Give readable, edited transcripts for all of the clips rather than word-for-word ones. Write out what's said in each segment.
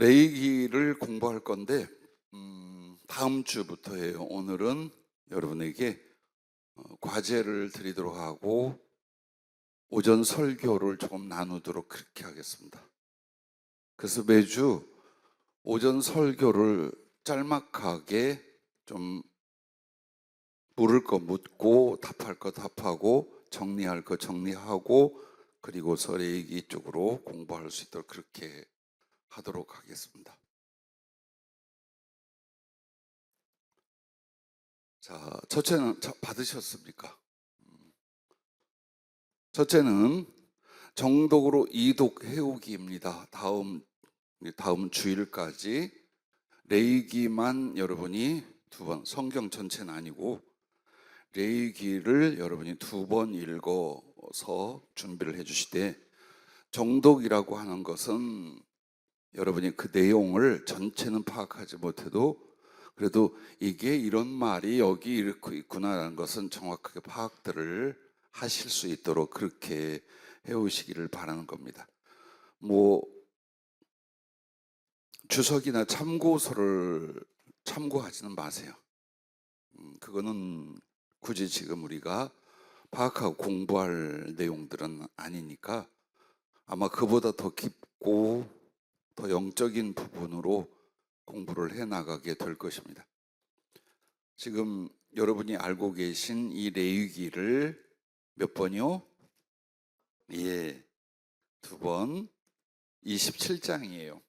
레이기를 공부할 건데 다음 주부터예요. 오늘은 여러분에게 과제를 드리도록 하고 오전 설교를 조금 나누도록 그렇게 하겠습니다. 그래서 매주 오전 설교를 짤막하게 좀 물을 거 묻고 답할 거 답하고 정리할 거 정리하고 그리고서 레이기 쪽으로 공부할 수 있도록 그렇게 하도록 하겠습니다. 자, 첫째는 받으셨습니까? 첫째는 정독으로 이독 해오기입니다. 다음 주일까지 레위기만 여러분이 두 번, 성경 전체는 아니고 레위기를 여러분이 두 번 읽어서 준비를 해주시되, 정독이라고 하는 것은 여러분이 그 내용을 전체는 파악하지 못해도 그래도 이게 이런 말이 여기 이렇게 있구나라는 것은 정확하게 파악들을 하실 수 있도록 그렇게 해오시기를 바라는 겁니다. 주석이나 참고서를 참고하지는 마세요. 그거는 굳이 지금 우리가 파악하고 공부할 내용들은 아니니까 아마 그보다 더 깊고 더 영적인 부분으로 공부를 해나가게 될 것입니다. 지금 여러분이 알고 계신 이 레위기를 몇 번이요? 예, 두 번, 27장이에요.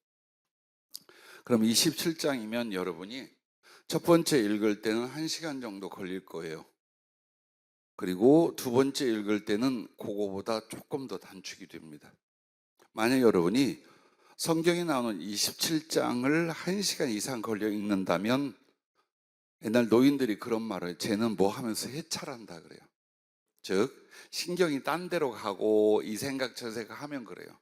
그럼 27장이면 여러분이 첫 번째 읽을 때는 1시간 정도 걸릴 거예요. 그리고 두 번째 읽을 때는 그거보다 조금 더 단축이 됩니다. 만약 여러분이 성경에 나오는 27장을 1시간 이상 걸려 읽는다면, 옛날 노인들이 그런 말을 해요. 쟤는 뭐 하면서 해찰한다 그래요. 즉 신경이 딴 데로 가고 이 생각 저 생각 하면 그래요.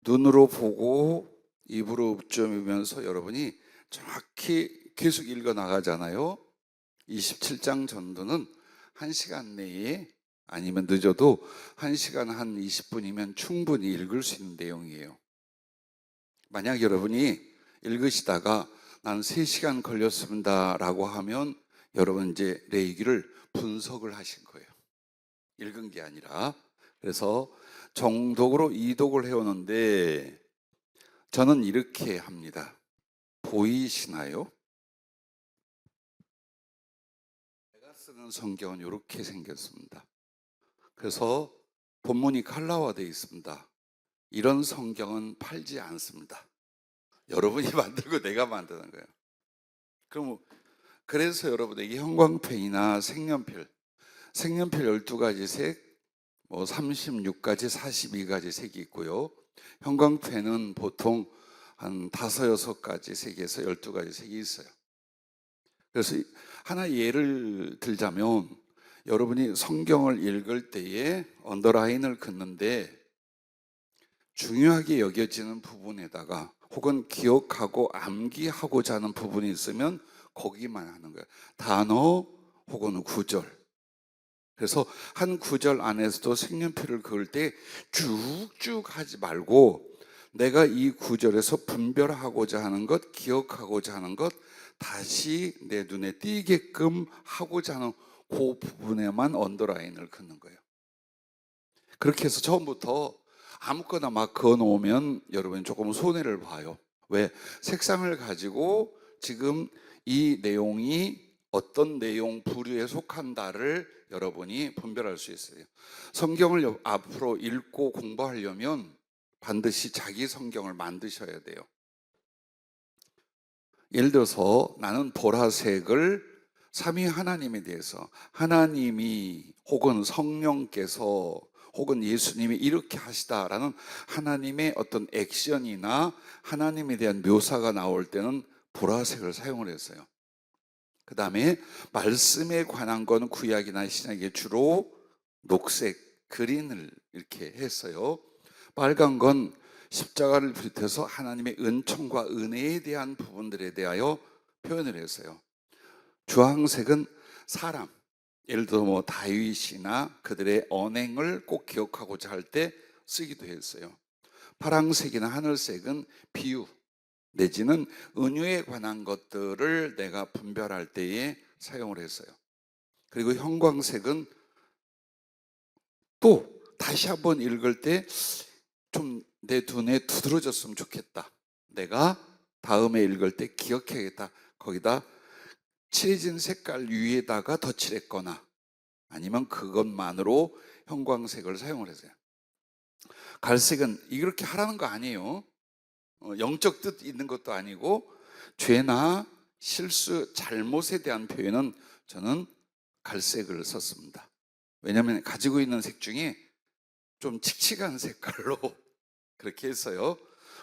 눈으로 보고 입으로 읊조리면서 여러분이 정확히 계속 읽어 나가잖아요. 27장 전도는 1시간 내에, 아니면 늦어도 1시간 한 20분이면 충분히 읽을 수 있는 내용이에요. 만약 여러분이 읽으시다가 난 3시간 걸렸습니다 라고 하면 여러분 이제 레위기를 분석을 하신 거예요. 읽은 게 아니라. 그래서 정독으로 이독을 해오는데 저는 이렇게 합니다. 보이시나요? 제가 쓰는 성경은 이렇게 생겼습니다. 그래서 본문이 칼라화되어 있습니다. 이런 성경은 팔지 않습니다. 여러분이 만들고 내가 만드는 거예요. 그래서 여러분에게 형광펜이나 색연필 12가지 색, 36가지, 42가지 색이 있고요. 형광펜은 보통 한 5, 6가지 색에서 12가지 색이 있어요. 그래서 하나 예를 들자면, 여러분이 성경을 읽을 때에 언더라인을 긋는데 중요하게 여겨지는 부분에다가 혹은 기억하고 암기하고자 하는 부분이 있으면 거기만 하는 거예요. 단어 혹은 구절. 그래서 한 구절 안에서도 색연필을 그을 때 쭉쭉 하지 말고 내가 이 구절에서 분별하고자 하는 것, 기억하고자 하는 것, 다시 내 눈에 띄게끔 하고자 하는 그 부분에만 언더라인을 긋는 거예요. 그렇게 해서 처음부터 아무거나 막 그어놓으면 여러분이 조금 손해를 봐요. 왜? 색상을 가지고 지금 이 내용이 어떤 내용 부류에 속한다를 여러분이 분별할 수 있어요. 성경을 앞으로 읽고 공부하려면 반드시 자기 성경을 만드셔야 돼요. 예를 들어서 나는 보라색을 삼위 하나님에 대해서, 하나님이 혹은 성령께서 혹은 예수님이 이렇게 하시다라는 하나님의 어떤 액션이나 하나님에 대한 묘사가 나올 때는 보라색을 사용을 했어요. 그 다음에 말씀에 관한 건 구약이나 신약에 주로 녹색, 그린을 이렇게 했어요. 빨간 건 십자가를 비롯해서 하나님의 은총과 은혜에 대한 부분들에 대하여 표현을 했어요. 주황색은 사람, 예를 들어 다윗이나 그들의 언행을 꼭 기억하고자 할 때 쓰기도 했어요. 파랑색이나 하늘색은 비유, 내지는 은유에 관한 것들을 내가 분별할 때에 사용을 했어요. 그리고 형광색은 또 다시 한번 읽을 때 좀 내 눈에 두드러졌으면 좋겠다. 내가 다음에 읽을 때 기억해야겠다. 거기다 칠해진 색깔 위에다가 덧칠했거나 아니면 그것만으로 형광색을 사용을 했어요. 갈색은 이렇게 하라는 거 아니에요. 영적 뜻 있는 것도 아니고 죄나 실수, 잘못에 대한 표현은 저는 갈색을 썼습니다. 왜냐하면 가지고 있는 색 중에 좀 칙칙한 색깔로 그렇게 했어요.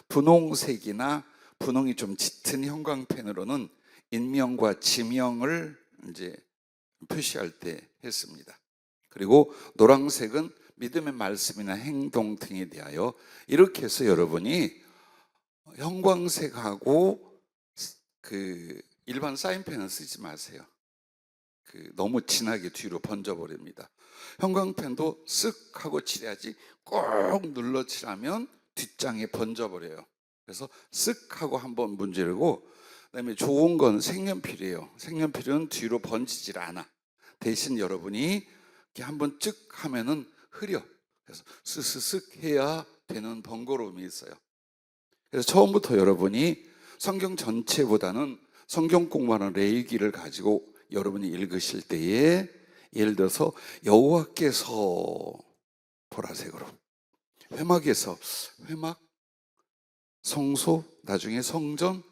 분홍색이나 분홍이 좀 짙은 형광펜으로는 인명과 지명을 이제 표시할 때 했습니다. 그리고 노란색은 믿음의 말씀이나 행동 등에 대하여 이렇게 해서 여러분이 형광색하고 그 일반 사인펜은 쓰지 마세요. 너무 진하게 뒤로 번져버립니다. 형광펜도 쓱 하고 칠해야지 꼭 눌러 칠하면 뒷장에 번져버려요. 그래서 쓱 하고 한번 문지르고, 그다음에 좋은 건 색연필이에요. 색연필은 뒤로 번지질 않아. 대신 여러분이 이렇게 한번 쭉 하면은 흐려. 그래서 스스슥 해야 되는 번거로움이 있어요. 그래서 처음부터 여러분이 성경 전체보다는 성경 공부하는 레위기를 가지고 여러분이 읽으실 때에 예를 들어서 여호와께서 보라색으로, 회막에서 회막, 성소, 나중에 성전,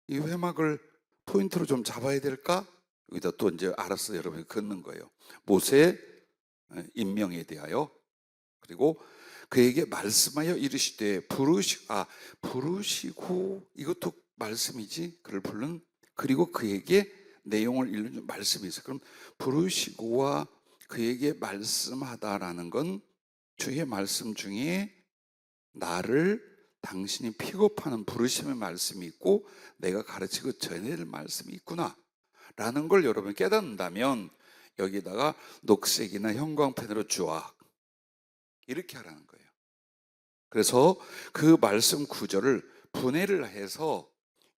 이 회막을 포인트로 좀 잡아야 될까? 여기다 또 이제 알아서 여러분이 긋는 거예요. 모세 임명에 대하여, 그리고 그에게 말씀하여 이르시되 부르시고, 이것도 말씀이지, 그를 부른, 그리고 그에게 내용을 읽는 말씀이 있어요. 그럼 부르시고와 그에게 말씀하다라는 건 주의 말씀 중에 나를 당신이 픽업하는 부르심의 말씀이 있고 내가 가르치고 전해야 될 말씀이 있구나 라는 걸 여러분이 깨닫는다면 여기다가 녹색이나 형광펜으로 쫙 이렇게 하라는 거예요. 그래서 그 말씀 구절을 분해를 해서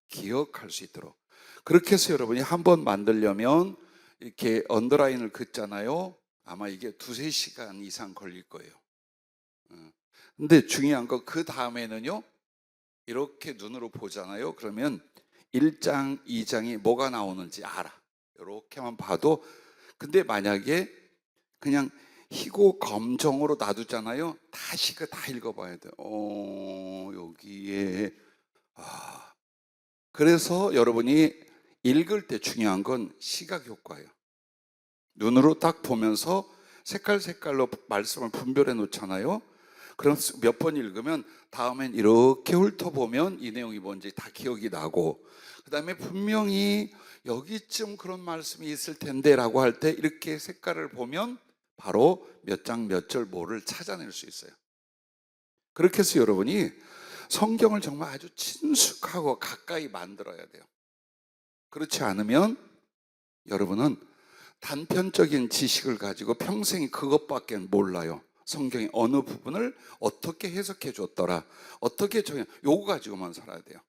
기억할 수 있도록, 그렇게 해서 여러분이 한번 만들려면 이렇게 언더라인을 긋잖아요. 아마 이게 2-3시간 이상 걸릴 거예요. 근데 중요한 거 그 다음에는요, 이렇게 눈으로 보잖아요. 그러면 1장, 2장이 뭐가 나오는지 알아. 이렇게만 봐도. 근데 만약에 그냥 희고 검정으로 놔두잖아요. 다시 다 읽어봐야 돼요. 여기에 그래서 여러분이 읽을 때 중요한 건 시각 효과예요. 눈으로 딱 보면서 색깔로 말씀을 분별해 놓잖아요. 그럼 몇 번 읽으면 다음엔 이렇게 훑어보면 이 내용이 뭔지 다 기억이 나고, 그 다음에 분명히 여기쯤 그런 말씀이 있을 텐데 라고 할 때 이렇게 색깔을 보면 바로 몇 장 몇 절 뭐를 찾아낼 수 있어요. 그렇게 해서 여러분이 성경을 정말 아주 친숙하고 가까이 만들어야 돼요. 그렇지 않으면 여러분은 단편적인 지식을 가지고 평생 그것밖에 몰라요. 성경의 어느 부분을 어떻게 해석해 줬더라, 어떻게 요거 가지고만 살아야 돼요.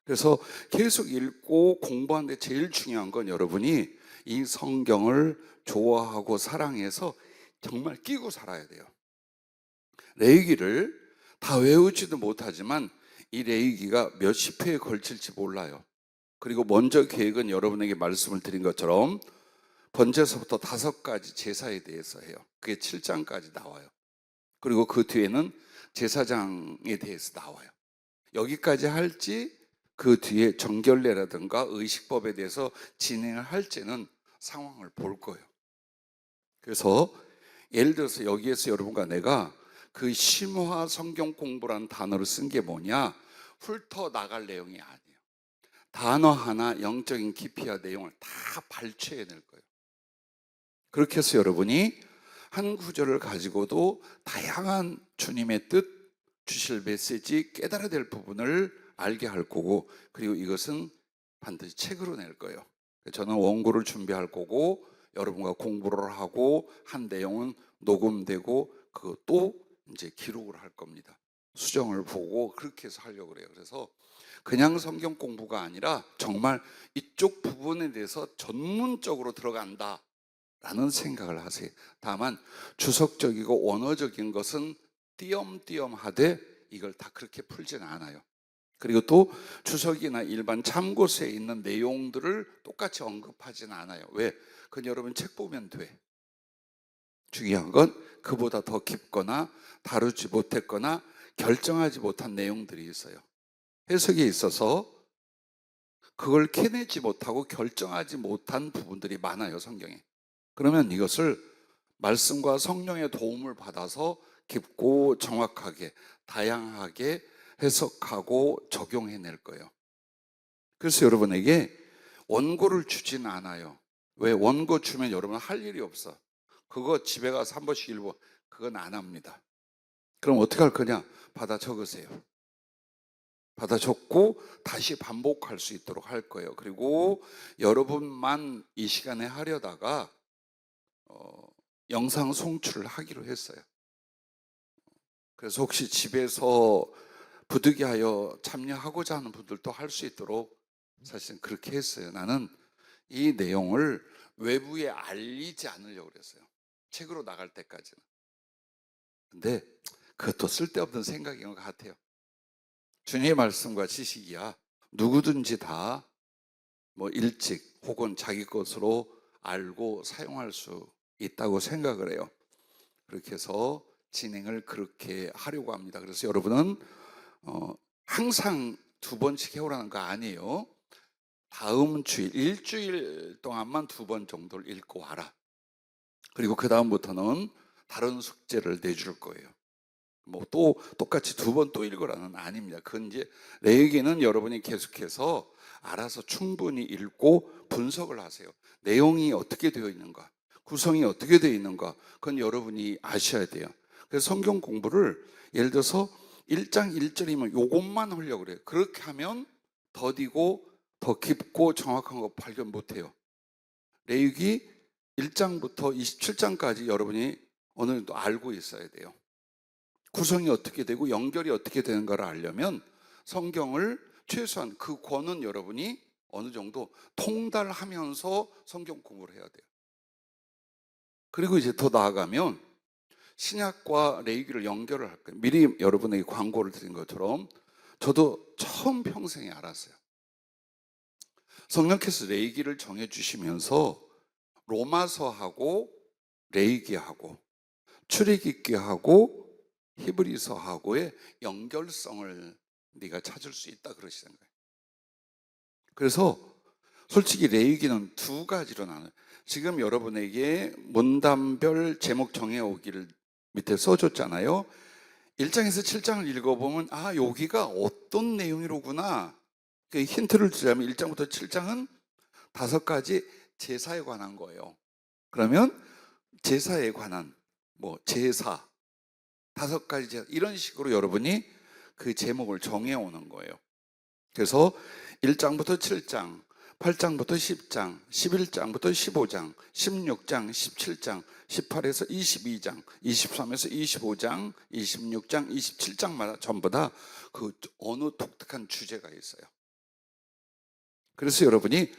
그래서 계속 읽고 공부하는데 제일 중요한 건 여러분이 이 성경을 좋아하고 사랑해서 정말 끼고 살아야 돼요. 레위기를 다 외우지도 못하지만 이 레위기가 몇십 회에 걸칠지 몰라요. 그리고 먼저 계획은 여러분에게 말씀을 드린 것처럼 번제서부터 5가지 제사에 대해서 해요. 그게 7장까지 나와요. 그리고 그 뒤에는 제사장에 대해서 나와요. 여기까지 할지 그 뒤에 정결례라든가 의식법에 대해서 진행을 할지는 상황을 볼 거예요. 그래서 예를 들어서 여기에서 여러분과 내가 그 심화 성경 공부라는 단어를 쓴 게 뭐냐, 훑어 나갈 내용이 아니에요. 단어 하나 영적인 깊이와 내용을 다 발췌해낼 거예요. 그렇게 해서 여러분이 한 구절을 가지고도 다양한 주님의 뜻, 주실 메시지, 깨달아야 될 부분을 알게 할 거고, 그리고 이것은 반드시 책으로 낼 거예요. 저는 원고를 준비할 거고 여러분과 공부를 하고 한 내용은 녹음되고 그것도 이제 기록을 할 겁니다. 수정을 보고 그렇게 해서 하려고 그래요. 그래서 그냥 성경 공부가 아니라 정말 이쪽 부분에 대해서 전문적으로 들어간다라는 생각을 하세요. 다만 주석적이고 원어적인 것은 띄엄띄엄 하되 이걸 다 그렇게 풀지는 않아요. 그리고 또 주석이나 일반 참고서에 있는 내용들을 똑같이 언급하지는 않아요. 왜? 그건 여러분 책 보면 돼. 중요한 건 그보다 더 깊거나 다루지 못했거나 결정하지 못한 내용들이 있어요. 해석에 있어서 그걸 캐내지 못하고 결정하지 못한 부분들이 많아요, 성경에. 그러면 이것을 말씀과 성령의 도움을 받아서 깊고 정확하게 다양하게 해석하고 적용해낼 거예요. 그래서 여러분에게 원고를 주진 않아요. 왜? 원고 주면 여러분 할 일이 없어. 그거 집에 가서 한 번씩 읽어. 그건 안 합니다. 그럼 어떻게 할 거냐? 받아 적으세요. 받아 적고 다시 반복할 수 있도록 할 거예요. 그리고 여러분만 이 시간에 하려다가 영상 송출을 하기로 했어요. 그래서 혹시 집에서 부득이하여 참여하고자 하는 분들도 할 수 있도록 사실은 그렇게 했어요. 나는 이 내용을 외부에 알리지 않으려고 그랬어요. 책으로 나갈 때까지는. 근데 그것도 쓸데없는 생각인 것 같아요. 주님의 말씀과 지식이야 누구든지 다 뭐 일찍 혹은 자기 것으로 알고 사용할 수 있다고 생각을 해요. 그렇게 해서 진행을 그렇게 하려고 합니다. 그래서 여러분은 항상 2번씩 해오라는 거 아니에요. 다음 주일, 일주일 동안만 2번 정도를 읽고 와라. 그리고 그 다음부터는 다른 숙제를 내줄 거예요. 뭐 또 똑같이 2번 또 읽으라는 아닙니다. 그건 이제 레위기는 여러분이 계속해서 알아서 충분히 읽고 분석을 하세요. 내용이 어떻게 되어 있는가, 구성이 어떻게 되어 있는가, 그건 여러분이 아셔야 돼요. 그래서 성경 공부를 예를 들어서 1장 1절이면 요것만 하려고 그래요. 그렇게 하면 더디고 더 깊고 정확한 거 발견 못해요. 레위기 1장부터 27장까지 여러분이 어느 정도 알고 있어야 돼요. 구성이 어떻게 되고 연결이 어떻게 되는가를 알려면 성경을 최소한 그 권은 여러분이 어느 정도 통달하면서 성경 공부를 해야 돼요. 그리고 이제 더 나아가면 신약과 레위기를 연결을 할 거예요. 미리 여러분에게 광고를 드린 것처럼 저도 처음 평생에 알았어요. 성령께서 레위기를 정해주시면서 로마서하고 레위기하고 출애굽기하고 히브리서하고의 연결성을 네가 찾을 수 있다 그러시는 거예요. 그래서 솔직히 레위기는 2가지로 나눠요. 지금 여러분에게 문단별 제목 정해오기를 밑에 써줬잖아요. 1장에서 7장을 읽어보면 아 여기가 어떤 내용이로구나. 그 힌트를 주자면 1장부터 7장은 5가지 제사에 관한 거예요. 그러면 제사에 관한 뭐 제사 5가지 제사 이런 식으로 여러분이 그 제목을 정해오는 거예요. 그래서 1장부터 7장 8장부터 10장, 11장부터 15장, 16장, 17장, 18에서 22장, 23에서 25장, 26장, 27장마다 전부 다 그 어느 독특한 주제가 있어요. 그래서 여러분이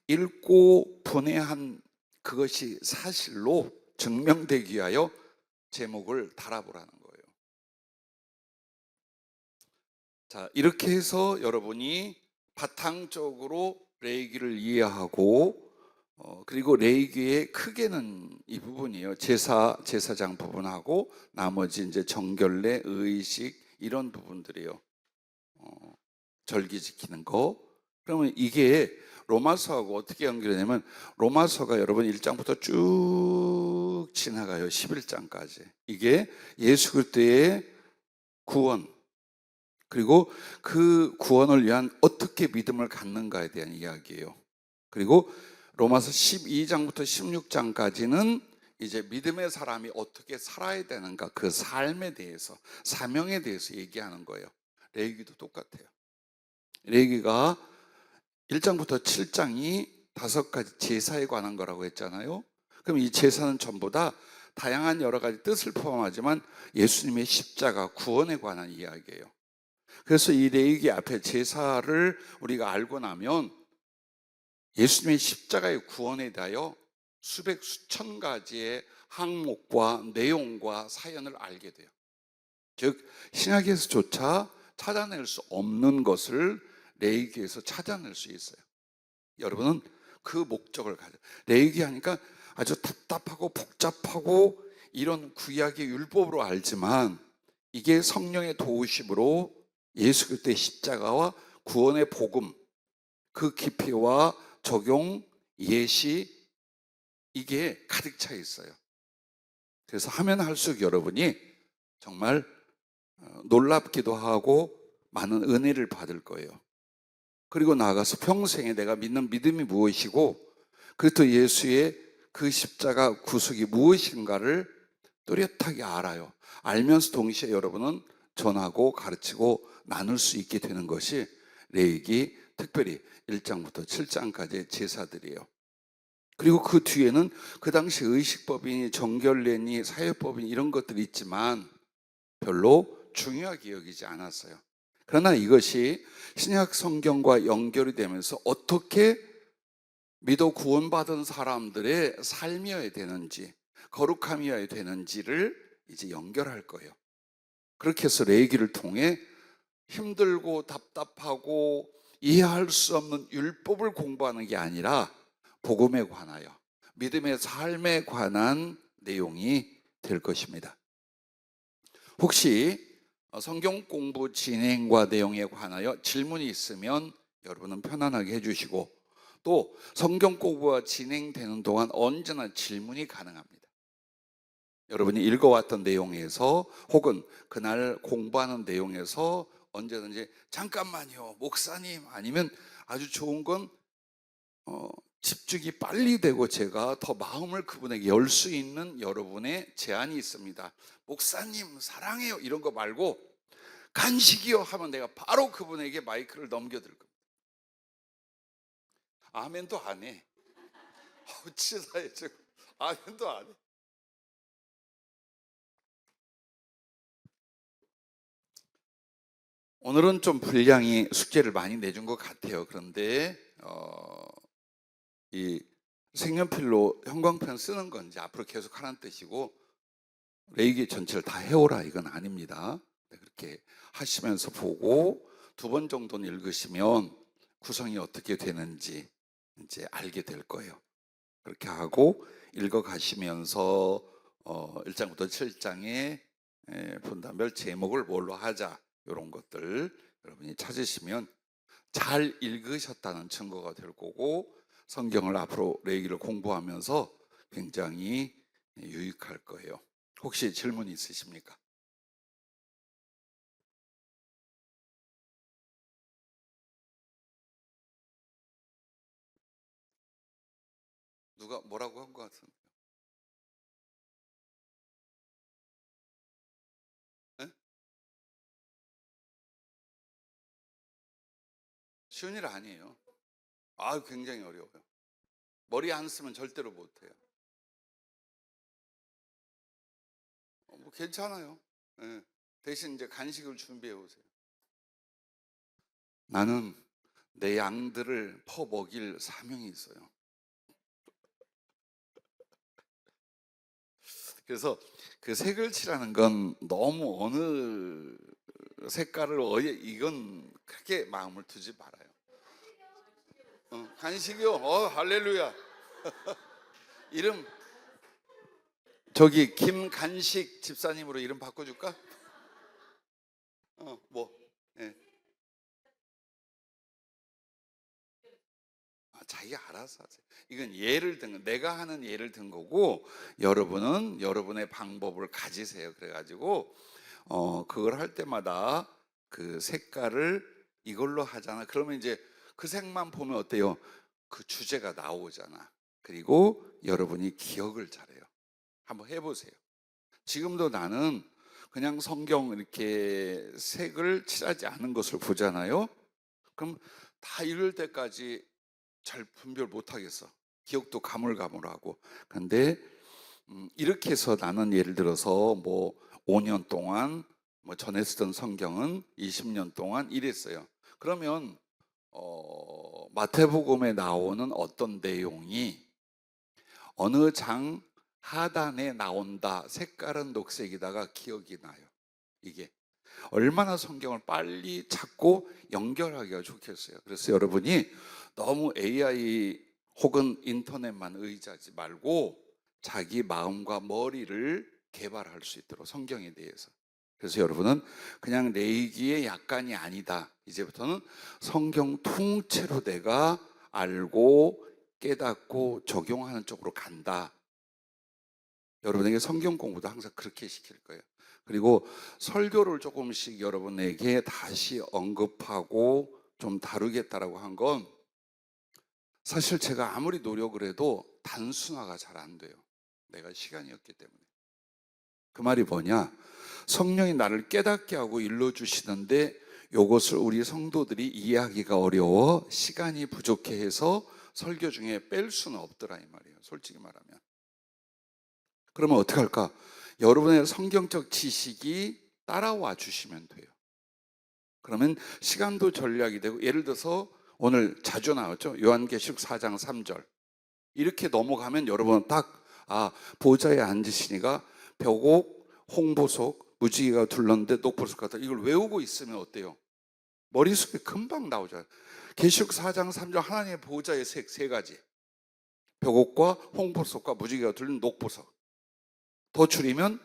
읽고 분해한 그것이 사실로 증명되기 위하여 제목을 달아보라는 거예요. 자, 이렇게 해서 여러분이 바탕적으로 레위기를 이해하고 그리고 레위기의 크게는 이 부분이에요. 제사장 부분하고 나머지 이제 정결례, 의식 이런 부분들이에요. 절기 지키는 거. 그러면 이게 로마서하고 어떻게 연결되냐면 로마서가 여러분 1장부터 쭉 지나가요. 11장까지. 이게 예수 그리스도의 구원 그리고 그 구원을 위한 어떻게 믿음을 갖는가에 대한 이야기예요. 그리고 로마서 12장부터 16장까지는 이제 믿음의 사람이 어떻게 살아야 되는가 그 삶에 대해서 사명에 대해서 얘기하는 거예요. 레위기도 똑같아요. 레위기가 1장부터 7장이 5가지 제사에 관한 거라고 했잖아요. 그럼 이 제사는 전부 다 다양한 여러 가지 뜻을 포함하지만 예수님의 십자가 구원에 관한 이야기예요. 그래서 이 레위기 앞에 제사를 우리가 알고 나면 예수님의 십자가의 구원에 대하여 수백 수천 가지의 항목과 내용과 사연을 알게 돼요. 즉 신약에서조차 찾아낼 수 없는 것을 레위기에서 찾아낼 수 있어요. 여러분은 그 목적을 가져. 레위기 하니까 아주 답답하고 복잡하고 이런 구약의 율법으로 알지만 이게 성령의 도우심으로 예수 그리스도의 십자가와 구원의 복음, 그 깊이와 적용, 예시, 이게 가득 차 있어요. 그래서 하면 할수록 여러분이 정말 놀랍기도 하고 많은 은혜를 받을 거예요. 그리고 나아가서 평생에 내가 믿는 믿음이 무엇이고 그리스도 예수의 그 십자가 구속이 무엇인가를 또렷하게 알아요. 알면서 동시에 여러분은 전하고 가르치고 나눌 수 있게 되는 것이 레위기 특별히 1장부터 7장까지의 제사들이에요. 그리고 그 뒤에는 그 당시 의식법이니 정결례니 사회법이니 이런 것들이 있지만 별로 중요하게 여기지 않았어요. 그러나 이것이 신약 성경과 연결이 되면서 어떻게 믿어 구원받은 사람들의 삶이어야 되는지, 거룩함이어야 되는지를 이제 연결할 거예요. 그렇게 해서 레위기를 통해 힘들고 답답하고 이해할 수 없는 율법을 공부하는 게 아니라 복음에 관하여 믿음의 삶에 관한 내용이 될 것입니다. 혹시 성경 공부 진행과 내용에 관하여 질문이 있으면 여러분은 편안하게 해주시고 또 성경 공부가 진행되는 동안 언제나 질문이 가능합니다. 여러분이 읽어왔던 내용에서 혹은 그날 공부하는 내용에서 언제든지 잠깐만요 목사님 아니면 아주 좋은 건 집중이 빨리 되고 제가 더 마음을 그분에게 열 수 있는 여러분의 제안이 있습니다. 목사님 사랑해요 이런 거 말고 간식이요 하면 내가 바로 그분에게 마이크를 넘겨드릴 겁니다. 아멘도 안 해. 치사해 지금. 아멘도 안 해. 오늘은 좀 분량이 숙제를 많이 내준 것 같아요. 그런데 이 색연필로 형광펜 쓰는 건 이제 앞으로 계속 하라는 뜻이고 레위기 전체를 다 해오라 이건 아닙니다. 그렇게 하시면서 보고 2번 정도는 읽으시면 구성이 어떻게 되는지 이제 알게 될 거예요. 그렇게 하고 읽어가시면서 1장부터 7장의 분단별 제목을 뭘로 하자 이런 것들 여러분이 찾으시면 잘 읽으셨다는 증거가 될 거고 성경을 앞으로 레위기를 공부하면서 굉장히 유익할 거예요. 혹시 질문 있으십니까? 누가 뭐라고 한 것 같은데? 네? 쉬운 일 아니에요. 굉장히 어려워요. 머리 안 쓰면 절대로 못해요. 뭐 괜찮아요. 네. 대신 이제 간식을 준비해 오세요. 나는 내 양들을 퍼 먹일 사명이 있어요. 그래서 그 색을 칠하는 건 너무 어느 색깔을 이건 그렇게 마음을 두지 말아요. 간식이요? 할렐루야. 이름 저기 김간식 집사님으로 이름 바꿔줄까? 뭐? 예. 자기가 알아서 하세요. 이건 예를 든 거, 내가 하는 예를 든 거고 여러분은 여러분의 방법을 가지세요. 그래가지고 그걸 할 때마다 그 색깔을 이걸로 하잖아. 그러면 이제 그 색만 보면 어때요? 그 주제가 나오잖아. 그리고 여러분이 기억을 잘해요. 한번 해보세요. 지금도 나는 그냥 성경 이렇게 색을 칠하지 않은 것을 보잖아요. 그럼 다 읽을 때까지 잘 분별 못 하겠어. 기억도 가물가물하고. 근데 이렇게 해서 나는 예를 들어서 뭐 5년 동안 뭐 전에 쓰던 성경은 20년 동안 이랬어요. 그러면 마태복음에 나오는 어떤 내용이 어느 장 하단에 나온다, 색깔은 녹색이다가 기억이 나요. 이게 얼마나 성경을 빨리 찾고 연결하기가 좋겠어요. 그래서 여러분이 너무 AI 혹은 인터넷만 의지하지 말고 자기 마음과 머리를 개발할 수 있도록 성경에 대해서. 그래서 여러분은 그냥 내기의 약관이 아니다. 이제부터는 성경 통째로 내가 알고 깨닫고 적용하는 쪽으로 간다. 여러분에게 성경 공부도 항상 그렇게 시킬 거예요. 그리고 설교를 조금씩 여러분에게 다시 언급하고 좀 다루겠다라고 한 건 사실 제가 아무리 노력을 해도 단순화가 잘 안 돼요. 내가 시간이 없기 때문에. 그 말이 뭐냐? 성령이 나를 깨닫게 하고 일러주시는데 이것을 우리 성도들이 이해하기가 어려워 시간이 부족해 해서 설교 중에 뺄 수는 없더라 이 말이에요. 솔직히 말하면. 그러면 어떻게 할까? 여러분의 성경적 지식이 따라와 주시면 돼요. 그러면 시간도 전략이 되고, 예를 들어서 오늘 자주 나왔죠. 요한계시록 4장 3절. 이렇게 넘어가면 여러분은 딱 보좌에 앉으시니가 벽옥, 홍보석, 무지개가 둘렀는데 녹보석 같다. 이걸 외우고 있으면 어때요? 머릿속에 금방 나오잖아요. 계시록 4장 3절 하나님의 보좌의 색 세 가지. 벽옥과 홍보석과 무지개가 둘린 녹보석. 더 줄이면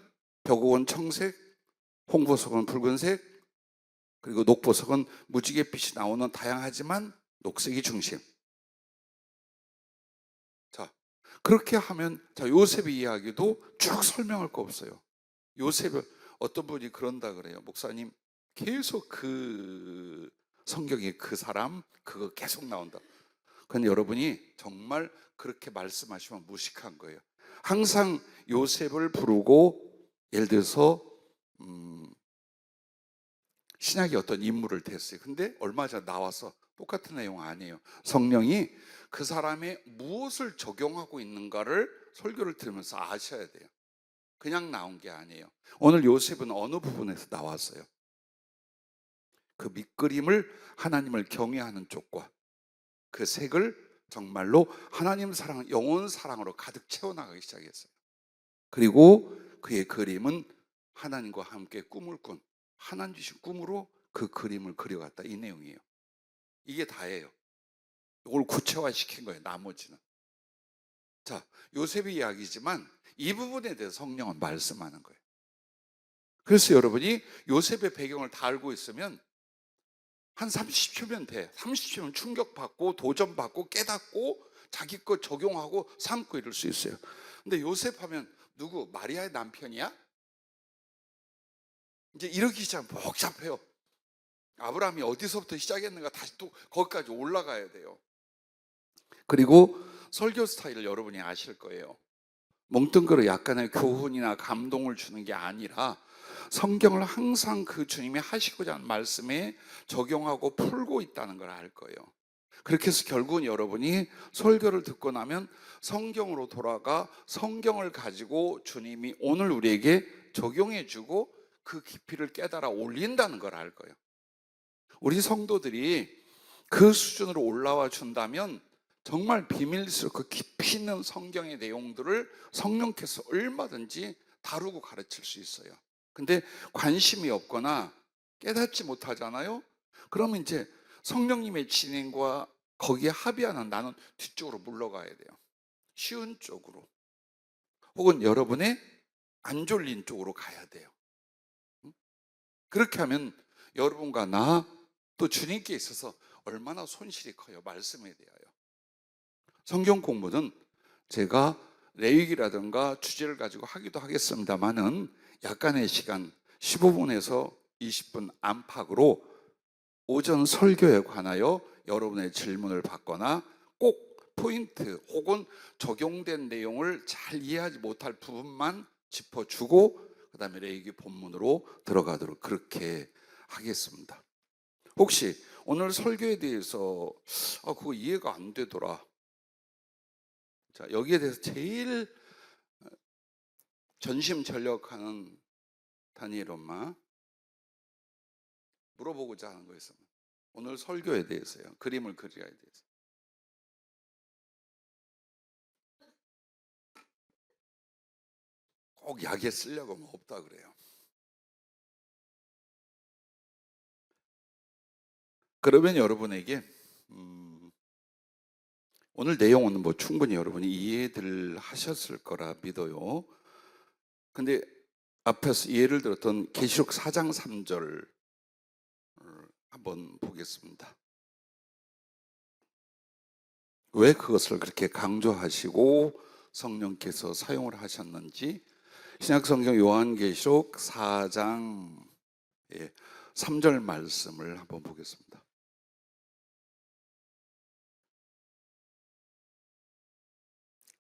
벽옥은 청색, 홍보석은 붉은색, 그리고 녹보석은 무지갯빛이 나오는 다양하지만 녹색이 중심. 자, 그렇게 하면 요셉의 이야기도 쭉 설명할 거 없어요. 요셉을 어떤 분이 그런다 그래요. 목사님, 계속 그 성경에 그 사람 그거 계속 나온다. 근데 여러분이 정말 그렇게 말씀하시면 무식한 거예요. 항상 요셉을 부르고 예를 들어서 신약의 어떤 인물을 댔어요. 근데 얼마 전에 나와서 똑같은 내용 아니에요. 성령이 그 사람의 무엇을 적용하고 있는가를 설교를 들으면서 아셔야 돼요. 그냥 나온 게 아니에요. 오늘 요셉은 어느 부분에서 나왔어요? 그 밑그림을 하나님을 경외하는 쪽과 그 색을 정말로 하나님 사랑, 영혼 사랑으로 가득 채워나가기 시작했어요. 그리고 그의 그림은 하나님과 함께 꿈을 꾼 하나님 주신 꿈으로 그 그림을 그려갔다, 이 내용이에요. 이게 다예요. 이걸 구체화시킨 거예요. 나머지는. 자, 요셉의 이야기지만 이 부분에 대해서 성령은 말씀하는 거예요. 그래서 여러분이 요셉의 배경을 다 알고 있으면 한 30초면 돼. 30초면 충격받고 도전받고 깨닫고 자기 것 적용하고 삼고 이럴 수 있어요. 근데 요셉 하면 누구? 마리아의 남편이야? 이제 이렇게 시작하면 복잡해요. 아브라함이 어디서부터 시작했는가 다시 또 거기까지 올라가야 돼요. 그리고 설교 스타일을 여러분이 아실 거예요. 멍뚱그려 약간의 교훈이나 감동을 주는 게 아니라 성경을 항상 그 주님이 하시고자 하는 말씀에 적용하고 풀고 있다는 걸 알 거예요. 그렇게 해서 결국은 여러분이 설교를 듣고 나면 성경으로 돌아가 성경을 가지고 주님이 오늘 우리에게 적용해 주고 그 깊이를 깨달아 올린다는 걸 알 거예요. 우리 성도들이 그 수준으로 올라와 준다면 정말 비밀스럽고 그 깊이 있는 성경의 내용들을 성령께서 얼마든지 다루고 가르칠 수 있어요. 근데 관심이 없거나 깨닫지 못하잖아요. 그러면 이제 성령님의 진행과 거기에 합의하는 나는 뒤쪽으로 물러가야 돼요. 쉬운 쪽으로, 혹은 여러분의 안 졸린 쪽으로 가야 돼요. 그렇게 하면 여러분과 나 또 주님께 있어서 얼마나 손실이 커요. 말씀에 대하여. 성경 공부는 제가 레위기라든가 주제를 가지고 하기도 하겠습니다만은 약간의 시간 15분에서 20분 안팎으로 오전 설교에 관하여 여러분의 질문을 받거나 꼭 포인트 혹은 적용된 내용을 잘 이해하지 못할 부분만 짚어주고 그 다음에 레위기 본문으로 들어가도록 그렇게 하겠습니다. 혹시 오늘 설교에 대해서 그거 이해가 안 되더라. 자, 여기에 대해서 제일 전심전력하는 다니엘 엄마 물어보고자 하는 거였어요. 오늘 설교에 대해서요. 그림을 그려야 돼서. 꼭 약에 쓰려고 뭐 없다 그래요. 그러면 여러분에게 오늘 내용은 뭐 충분히 여러분이 이해들 하셨을 거라 믿어요. 근데 앞에서 예를 들었던 계시록 4장 3절 한번 보겠습니다. 왜 그것을 그렇게 강조하시고 성령께서 사용을 하셨는지 신약성경 요한계시록 4장 3절 말씀을 한번 보겠습니다.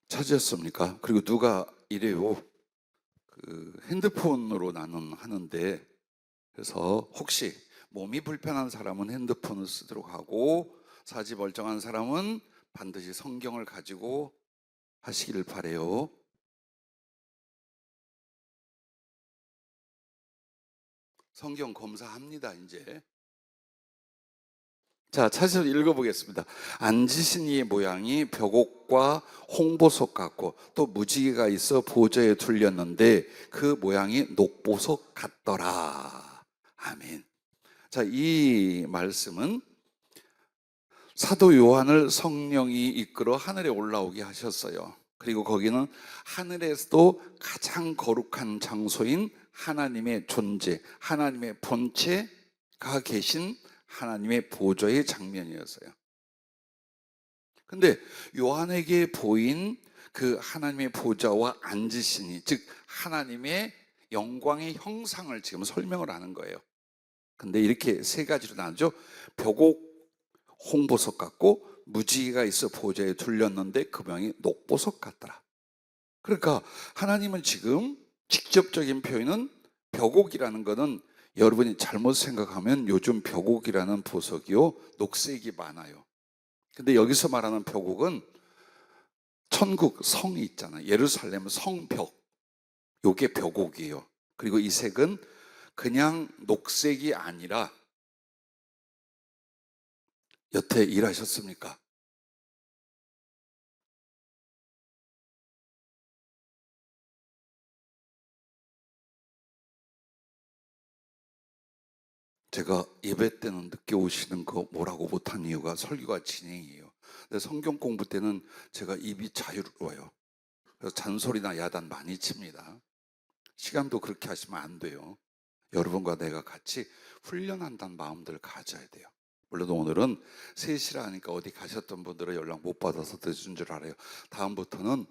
찾으셨습니까? 그리고 누가 이래요. 핸드폰으로 나는 하는데, 그래서 혹시 몸이 불편한 사람은 핸드폰을 쓰도록 하고 사지 멀쩡한 사람은 반드시 성경을 가지고 하시길 바래요. 성경 검사합니다 이제. 자, 차에서 읽어보겠습니다. 앉으신 이의 모양이 벽옥과 홍보석 같고 또 무지개가 있어 보좌에 둘렸는데 그 모양이 녹보석 같더라. 아멘. 자, 이 말씀은 사도 요한을 성령이 이끌어 하늘에 올라오게 하셨어요. 그리고 거기는 하늘에서도 가장 거룩한 장소인 하나님의 존재, 하나님의 본체가 계신 하나님의 보좌의 장면이었어요. 근데 요한에게 보인 그 하나님의 보좌와 앉으시니, 즉 하나님의 영광의 형상을 지금 설명을 하는 거예요. 근데 이렇게 세 가지로 나누죠. 벽옥, 홍보석 같고 무지개가 있어 보좌에 둘렸는데 그 모양이 녹보석 같더라. 그러니까 하나님은 지금 직접적인 표현은 벽옥이라는 것은 여러분이 잘못 생각하면 요즘 벽옥이라는 보석이요 녹색이 많아요. 근데 여기서 말하는 벽옥은 천국 성이 있잖아요. 예루살렘 성벽, 요게 벽옥이에요. 그리고 이 색은 그냥 녹색이 아니라, 여태 일하셨습니까? 제가 예배 때는 늦게 오시는 거 뭐라고 못한 이유가 설교가 진행이에요. 근데 성경 공부 때는 제가 입이 자유로워요. 그래서 잔소리나 야단 많이 칩니다. 시간도 그렇게 하시면 안 돼요. 여러분과 내가 같이 훈련한다는 마음들을 가져야 돼요. 물론 오늘은 3시라 하니까 어디 가셨던 분들은 연락 못 받아서 늦은 줄 알아요. 다음부터는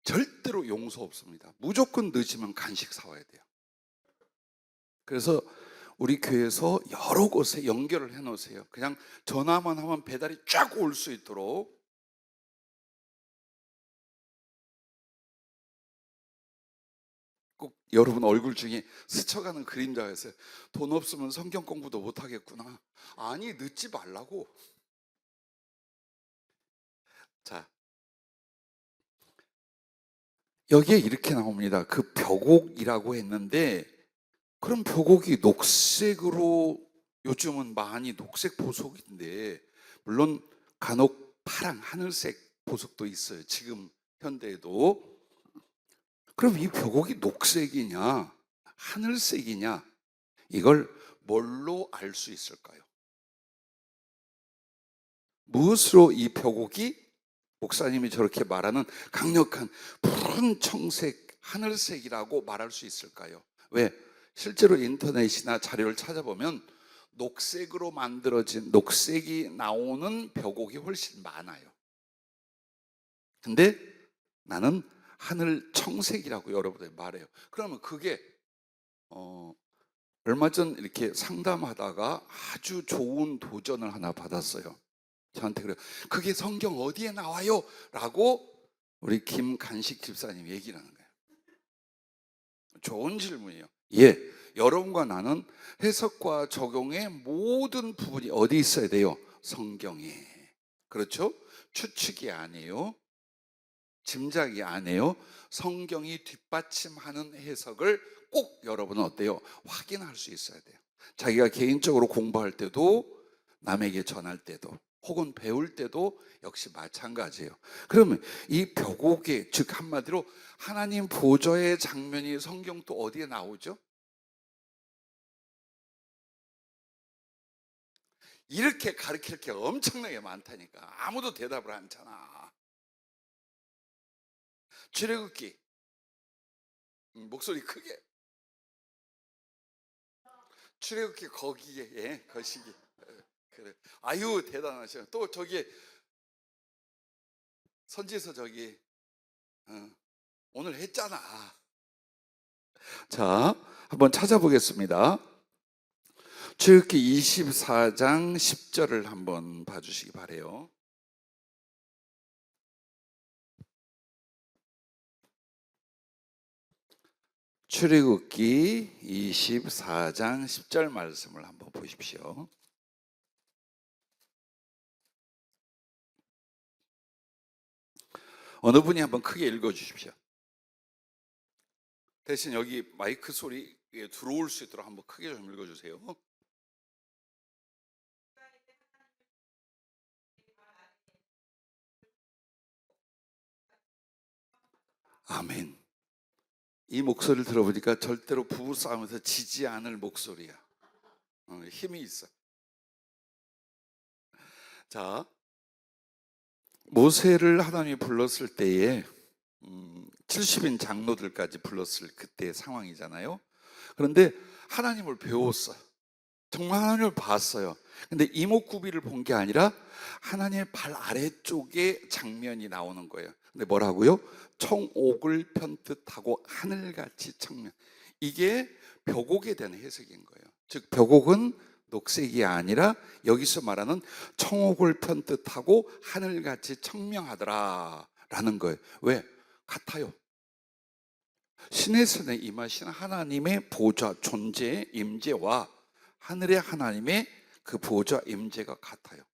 절대로 용서 없습니다. 무조건 늦으면 간식 사와야 돼요. 그래서 우리 교회에서 여러 곳에 연결을 해 놓으세요. 그냥 전화만 하면 배달이 쫙 올 수 있도록. 꼭 여러분 얼굴 중에 스쳐가는 그림자가 있어요. 돈 없으면 성경 공부도 못 하겠구나. 아니, 늦지 말라고. 자, 여기에 이렇게 나옵니다. 그 벽옥이라고 했는데, 그럼 벽옥이 녹색으로, 요즘은 많이 녹색 보석인데, 물론 간혹 파랑 하늘색 보석도 있어요. 지금 현대에도. 그럼 이 벽옥이 녹색이냐 하늘색이냐, 이걸 뭘로 알 수 있을까요? 무엇으로 이 벽옥이 목사님이 저렇게 말하는 강력한 푸른 청색 하늘색이라고 말할 수 있을까요? 왜? 실제로 인터넷이나 자료를 찾아보면 녹색으로 만들어진, 녹색이 나오는 벽옥이 훨씬 많아요. 근데 나는 하늘 청색이라고 여러분들 말해요. 그러면 그게 얼마 전 이렇게 상담하다가 아주 좋은 도전을 하나 받았어요. 저한테 그래요. 그게 성경 어디에 나와요? 라고 우리 김간식 집사님 얘기를 하는 거예요. 좋은 질문이에요. 예, 여러분과 나는 해석과 적용의 모든 부분이 어디 있어야 돼요? 성경에. 그렇죠? 추측이 아니에요. 짐작이 아니에요. 성경이 뒷받침하는 해석을 꼭 여러분은 어때요? 확인할 수 있어야 돼요. 자기가 개인적으로 공부할 때도, 남에게 전할 때도, 혹은 배울 때도 역시 마찬가지예요. 그러면 이 벽옥의, 즉 한마디로 하나님 보좌의 장면이 성경 또 어디에 나오죠? 이렇게 가르칠 게 엄청나게 많다니까. 아무도 대답을 안 하잖아. 출애굽기, 목소리 크게. 출애굽기 거기에 거시기. 그래. 아유 대단하셔. 또 저기 선지서 저기 오늘 했잖아. 자, 한번 찾아보겠습니다. 출애굽기 24장 10절을 한번 봐주시기 바래요. 출애굽기 24장 10절 말씀을 한번 보십시오. 어느 분이 한번 크게 읽어주십시오. 대신 여기 마이크 소리에 들어올 수 있도록 한번 크게 좀 읽어주세요. 아멘. 이 목소리를 들어보니까 절대로 부부싸움에서 지지 않을 목소리야. 힘이 있어. 자, 모세를 하나님이 불렀을 때에 70인 장로들까지 불렀을 그때의 상황이잖아요. 그런데 하나님을 배웠어요. 정말 하나님을 봤어요. 근데 이목구비를 본 게 아니라 하나님의 발 아래쪽에 장면이 나오는 거예요. 근데 뭐라고요? 청옥을 편뜻하고 하늘같이 청면. 이게 벽옥에 대한 해석인 거예요. 즉 벽옥은 녹색이 아니라 여기서 말하는 청옥을 편뜻하고 하늘같이 청명하더라 라는 거예요. 왜? 같아요. 신의 선에 임하신 하나님의 보좌, 존재, 임재와 하늘의 하나님의 그 보좌, 임재가 같아요.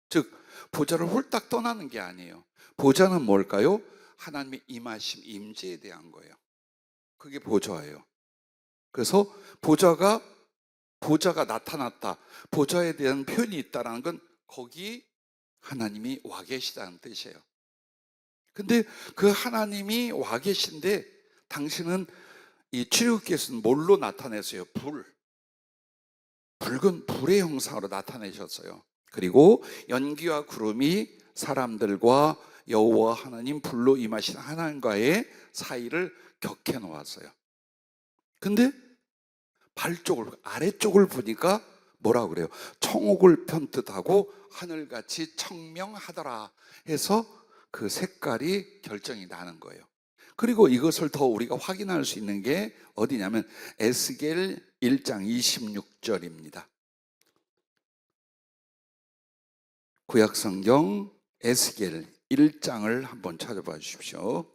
즉 보좌를 홀딱 떠나는 게 아니에요. 보좌는 뭘까요? 하나님의 임하심, 임재에 대한 거예요. 그게 보좌예요. 그래서 보좌가 나타났다, 보좌에 대한 표현이 있다는 건 거기 하나님이 와 계시다는 뜻이에요. 근데 그 하나님이 와 계신데 당신은 이 출애굽기에서는 뭘로 나타냈어요? 붉은 불의 형상으로 나타내셨어요. 그리고 연기와 구름이 사람들과 여호와 하나님 불로 임하신 하나님과의 사이를 격해 놓았어요. 근데 아래쪽을 보니까 뭐라 그래요? 청옥을 편뜻하고 하늘같이 청명하더라 해서 그 색깔이 결정이 나는 거예요. 그리고 이것을 더 우리가 확인할 수 있는 게 어디냐면 에스겔 1장 26절입니다. 구약성경 에스겔 1장을 한번 찾아봐 주십시오.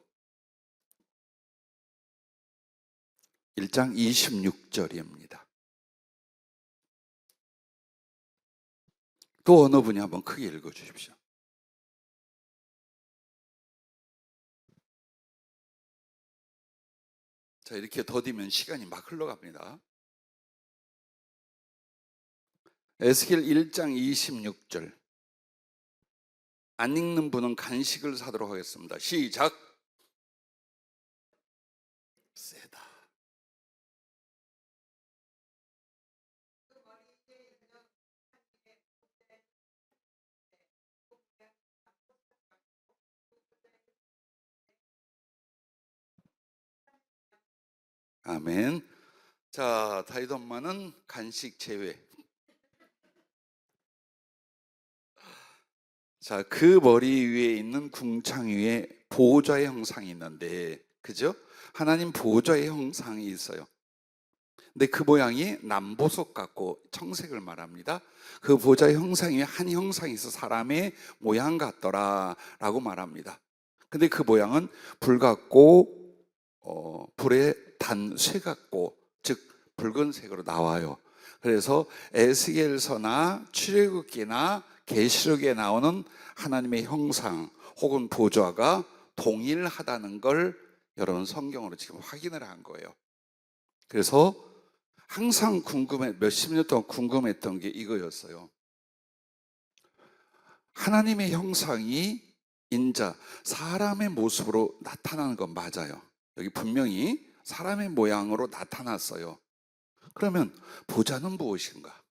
1장 26절입니다. 또 어느 분이 한번 크게 읽어 주십시오. 자, 이렇게 더디면 시간이 막 흘러갑니다. 에스겔 1장 26절. 안 읽는 분은 간식을 사도록 하겠습니다. 시작. 세다. 아멘. 자, 다윗 엄마는 간식 제외. 자, 그 머리 위에 있는 궁창 위에 보호자의 형상이 있는데, 그죠? 하나님 보호자의 형상이 있어요. 근데 그 모양이 남보석 같고 청색을 말합니다. 그 보호자의 형상 위에 한 형상이 있어 사람의 모양 같더라 라고 말합니다. 근데 그 모양은 불 같고 불의 단쇠 같고, 즉 붉은색으로 나와요. 그래서 에스겔서나 출애굽기나 계시록에 나오는 하나님의 형상 혹은 보좌가 동일하다는 걸 여러분 성경으로 지금 확인을 한 거예요. 그래서 항상 몇십 년 동안 궁금했던 게 이거였어요. 하나님의 형상이 인자, 사람의 모습으로 나타나는 건 맞아요. 여기 분명히 사람의 모양으로 나타났어요. 그러면 보좌는 무엇인가?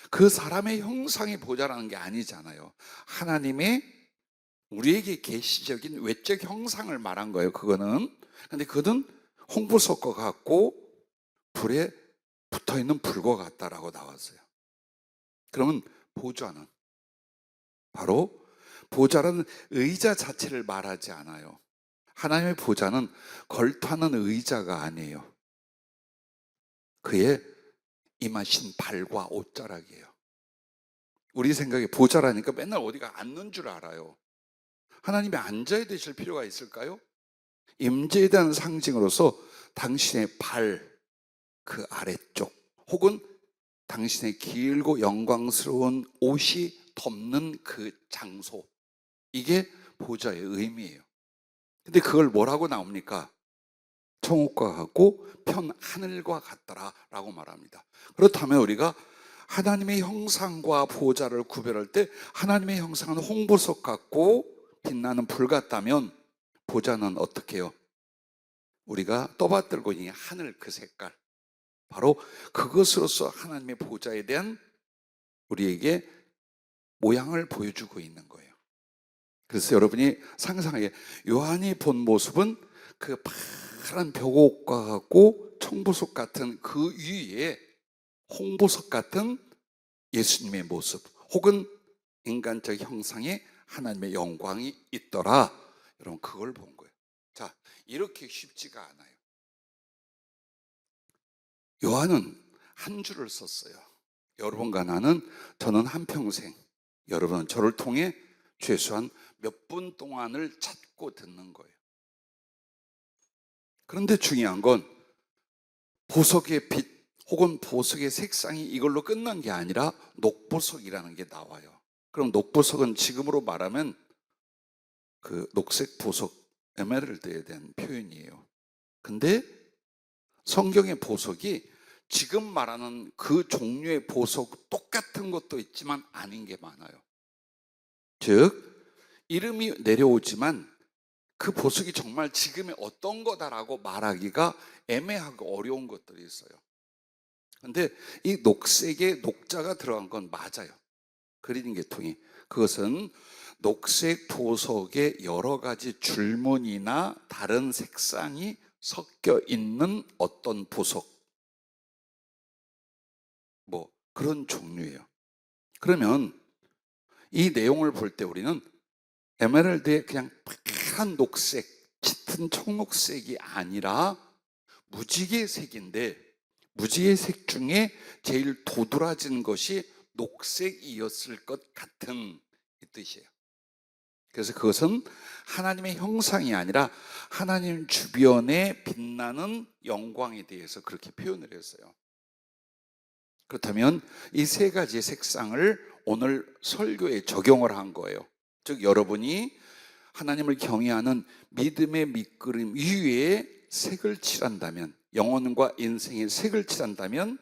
그 사람의 형상이 보좌라는 게 아니잖아요. 하나님의 우리에게 계시적인 외적 형상을 말한 거예요. 그거는. 근데 그는 홍보석과 같고 불에 붙어있는 불과 같다라고 나왔어요. 그러면 보좌는 바로 보좌라는 의자 자체를 말하지 않아요. 하나님의 보좌는 걸타는 의자가 아니에요. 그의 임하신 발과 옷자락이에요. 우리 생각에 보좌라니까 맨날 어디가 앉는 줄 알아요. 하나님이 앉아야 되실 필요가 있을까요? 임재에 대한 상징으로서 당신의 발, 그 아래쪽 혹은 당신의 길고 영광스러운 옷이 덮는 그 장소, 이게 보좌의 의미예요. 근데 그걸 뭐라고 나옵니까? 청옥과 같고 편 하늘과 같더라 라고 말합니다. 그렇다면 우리가 하나님의 형상과 보좌를 구별할 때 하나님의 형상은 홍보석 같고 빛나는 불 같다면 보좌는 어떻게 해요? 우리가 떠받들고 있는 하늘 그 색깔, 바로 그것으로서 하나님의 보좌에 대한 우리에게 모양을 보여주고 있는 거예요. 그래서 여러분이 상상하게 요한이 본 모습은 그 파란 벽옥과 같고 청보석 같은 그 위에 홍보석 같은 예수님의 모습 혹은 인간적 형상의 하나님의 영광이 있더라. 여러분 그걸 본 거예요. 자, 이렇게 쉽지가 않아요. 요한은 한 줄을 썼어요. 여러분과 저는 한평생, 여러분은 저를 통해 최소한 몇 분 동안을 찾고 듣는 거예요. 그런데 중요한 건 보석의 빛 혹은 보석의 색상이 이걸로 끝난 게 아니라 녹보석이라는 게 나와요. 그럼 녹보석은 지금으로 말하면 그 녹색 보석, 에메랄드에 대한 표현이에요. 근데 성경의 보석이 지금 말하는 그 종류의 보석 똑같은 것도 있지만 아닌 게 많아요. 즉 이름이 내려오지만 그 보석이 정말 지금의 어떤 거다라고 말하기가 애매하고 어려운 것들이 있어요. 근데 이 녹색에 녹자가 들어간 건 맞아요. 그리는 계통이. 그것은 녹색 보석의 여러 가지 줄무늬나 다른 색상이 섞여 있는 어떤 보석, 뭐 그런 종류예요. 그러면 이 내용을 볼 때 우리는 에메랄드의 그냥 파란 녹색, 짙은 청록색이 아니라 무지개 색인데 무지개 색 중에 제일 도드라진 것이 녹색이었을 것 같은 이 뜻이에요. 그래서 그것은 하나님의 형상이 아니라 하나님 주변에 빛나는 영광에 대해서 그렇게 표현을 했어요. 그렇다면 이 세 가지의 색상을 오늘 설교에 적용을 한 거예요. 즉 여러분이 하나님을 경외하는 믿음의 밑그림 위에 색을 칠한다면, 영혼과 인생의 색을 칠한다면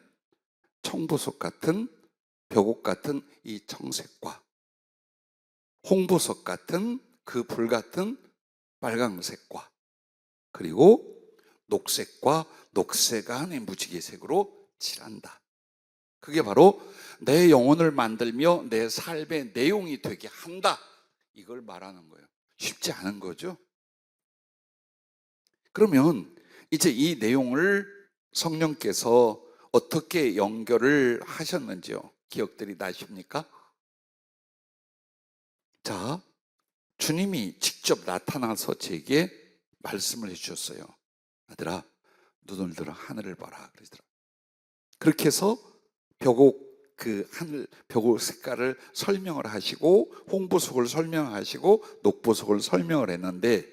청보석 같은 벽옥 같은 이 청색과 홍보석 같은 그 불 같은 빨강색과 그리고 녹색과 녹색 안의 무지개색으로 칠한다. 그게 바로 내 영혼을 만들며 내 삶의 내용이 되게 한다. 이걸 말하는 거예요. 쉽지 않은 거죠. 그러면 이제 이 내용을 성령께서 어떻게 연결을 하셨는지요? 기억들이 나십니까? 자, 주님이 직접 나타나서 제게 말씀을 해주셨어요. 아들아, 눈을 들어 하늘을 봐라. 그러더라. 그렇게 해서 벽옥 그 하늘 벽옥 색깔을 설명을 하시고 홍보석을 설명하시고 녹보석을 설명을 했는데,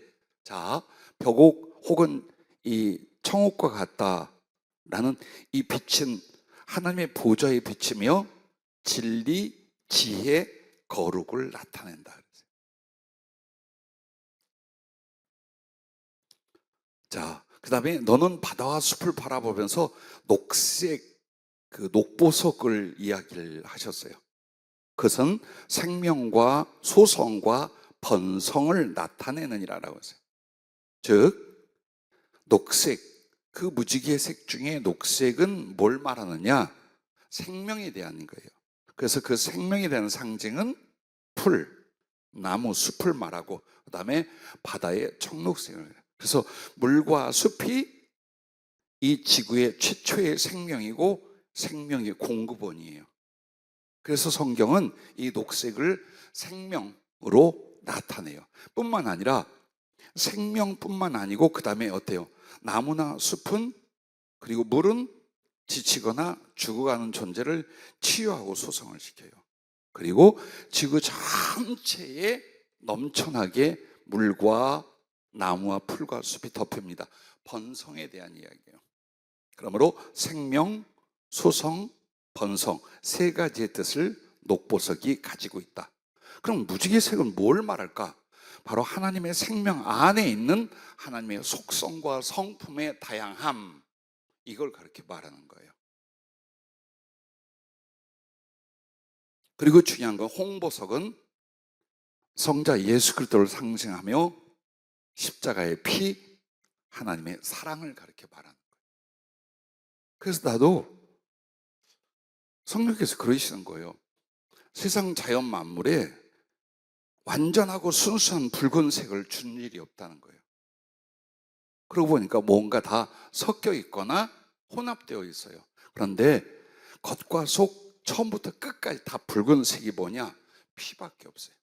자, 벽옥 혹은 이 청옥과 같다라는 이 빛은 하나님의 보좌의 빛이며 진리, 지혜, 거룩을 나타낸다. 자, 그 다음에 너는 바다와 숲을 바라보면서 녹색 그 녹보석을 이야기를 하셨어요. 그것은 생명과 소성과 번성을 나타내느니라라고 했어요. 즉 녹색, 그 무지개의 색 중에 녹색은 뭘 말하느냐? 생명에 대한 거예요. 그래서 그 생명에 대한 상징은 풀, 나무, 숲을 말하고 그 다음에 바다의 청록색을. 그래서 물과 숲이 이 지구의 최초의 생명이고 생명의 공급원이에요. 그래서 성경은 이 녹색을 생명으로 나타내요. 뿐만 아니라 생명뿐만 아니고 그 다음에 어때요? 나무나 숲은 그리고 물은 지치거나 죽어가는 존재를 치유하고 소성을 시켜요. 그리고 지구 전체에 넘쳐나게 물과 나무와 풀과 숲이 덮입니다. 번성에 대한 이야기예요. 그러므로 생명, 소성, 번성 세 가지의 뜻을 녹보석이 가지고 있다. 그럼 무지개색은 뭘 말할까? 바로 하나님의 생명 안에 있는 하나님의 속성과 성품의 다양함, 이걸 그렇게 말하는 거예요. 그리고 중요한 건 홍보석은 성자 예수 그리스도를 상징하며 십자가의 피, 하나님의 사랑을 가르쳐 말하는 거예요. 그래서 나도 성령께서 그러시는 거예요. 세상 자연 만물에 완전하고 순수한 붉은색을 준 일이 없다는 거예요. 그러고 보니까 뭔가 다 섞여 있거나 혼합되어 있어요. 그런데 겉과 속 처음부터 끝까지 다 붉은색이 뭐냐? 피밖에 없어요.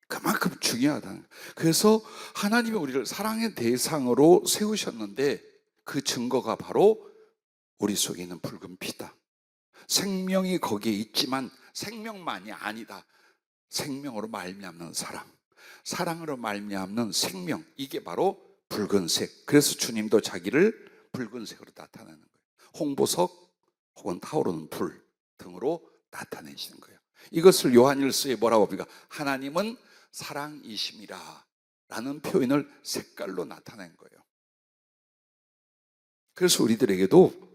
그만큼 중요하다는 거예요. 그래서 하나님이 우리를 사랑의 대상으로 세우셨는데 그 증거가 바로 우리 속에 있는 붉은 피다. 생명이 거기에 있지만 생명만이 아니다. 생명으로 말미암는 사랑, 사랑으로 말미암는 생명, 이게 바로 붉은색. 그래서 주님도 자기를 붉은색으로 나타내는 거예요. 홍보석 혹은 타오르는 불 등으로 나타내시는 거예요. 이것을 요한일서에 뭐라고 합니까? 하나님은 사랑이심이라 라는 표현을 색깔로 나타낸 거예요. 그래서 우리들에게도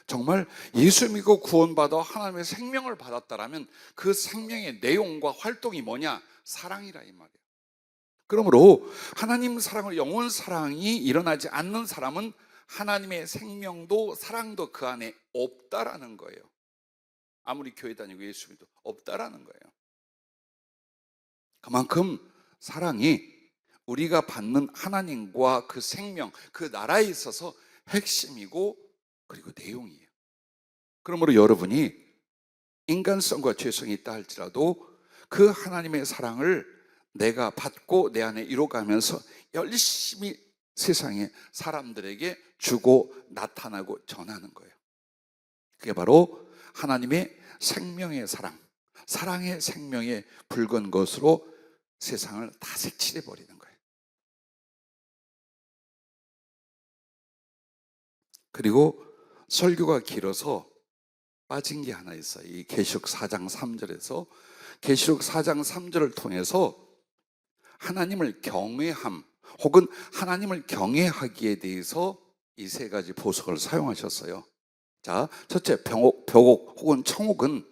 정말 예수 믿고 구원받아 하나님의 생명을 받았다라면 그 생명의 내용과 활동이 뭐냐? 사랑이라 이 말이에요. 그러므로 하나님 사랑을, 영원 사랑이 일어나지 않는 사람은 하나님의 생명도 사랑도 그 안에 없다라는 거예요. 아무리 교회 다니고 예수 믿어도 없다라는 거예요. 그만큼 사랑이 우리가 받는 하나님과 그 생명, 그 나라에 있어서 핵심이고 그리고 내용이에요. 그러므로 여러분이 인간성과 죄성이 있다 할지라도 그 하나님의 사랑을 내가 받고 내 안에 이뤄가면서 열심히 세상에 사람들에게 주고 나타나고 전하는 거예요. 그게 바로 하나님의 생명의 사랑, 사랑의 생명의 붉은 것으로 세상을 다 색칠해 버리는 거예요. 그리고 설교가 길어서 빠진 게 하나 있어요. 이 계시록 4장 3절에서 계시록 4장 3절을 통해서 하나님을 경외함 혹은 하나님을 경외하기에 대해서 이 세 가지 보석을 사용하셨어요. 자, 첫째, 벽옥 혹은 청옥은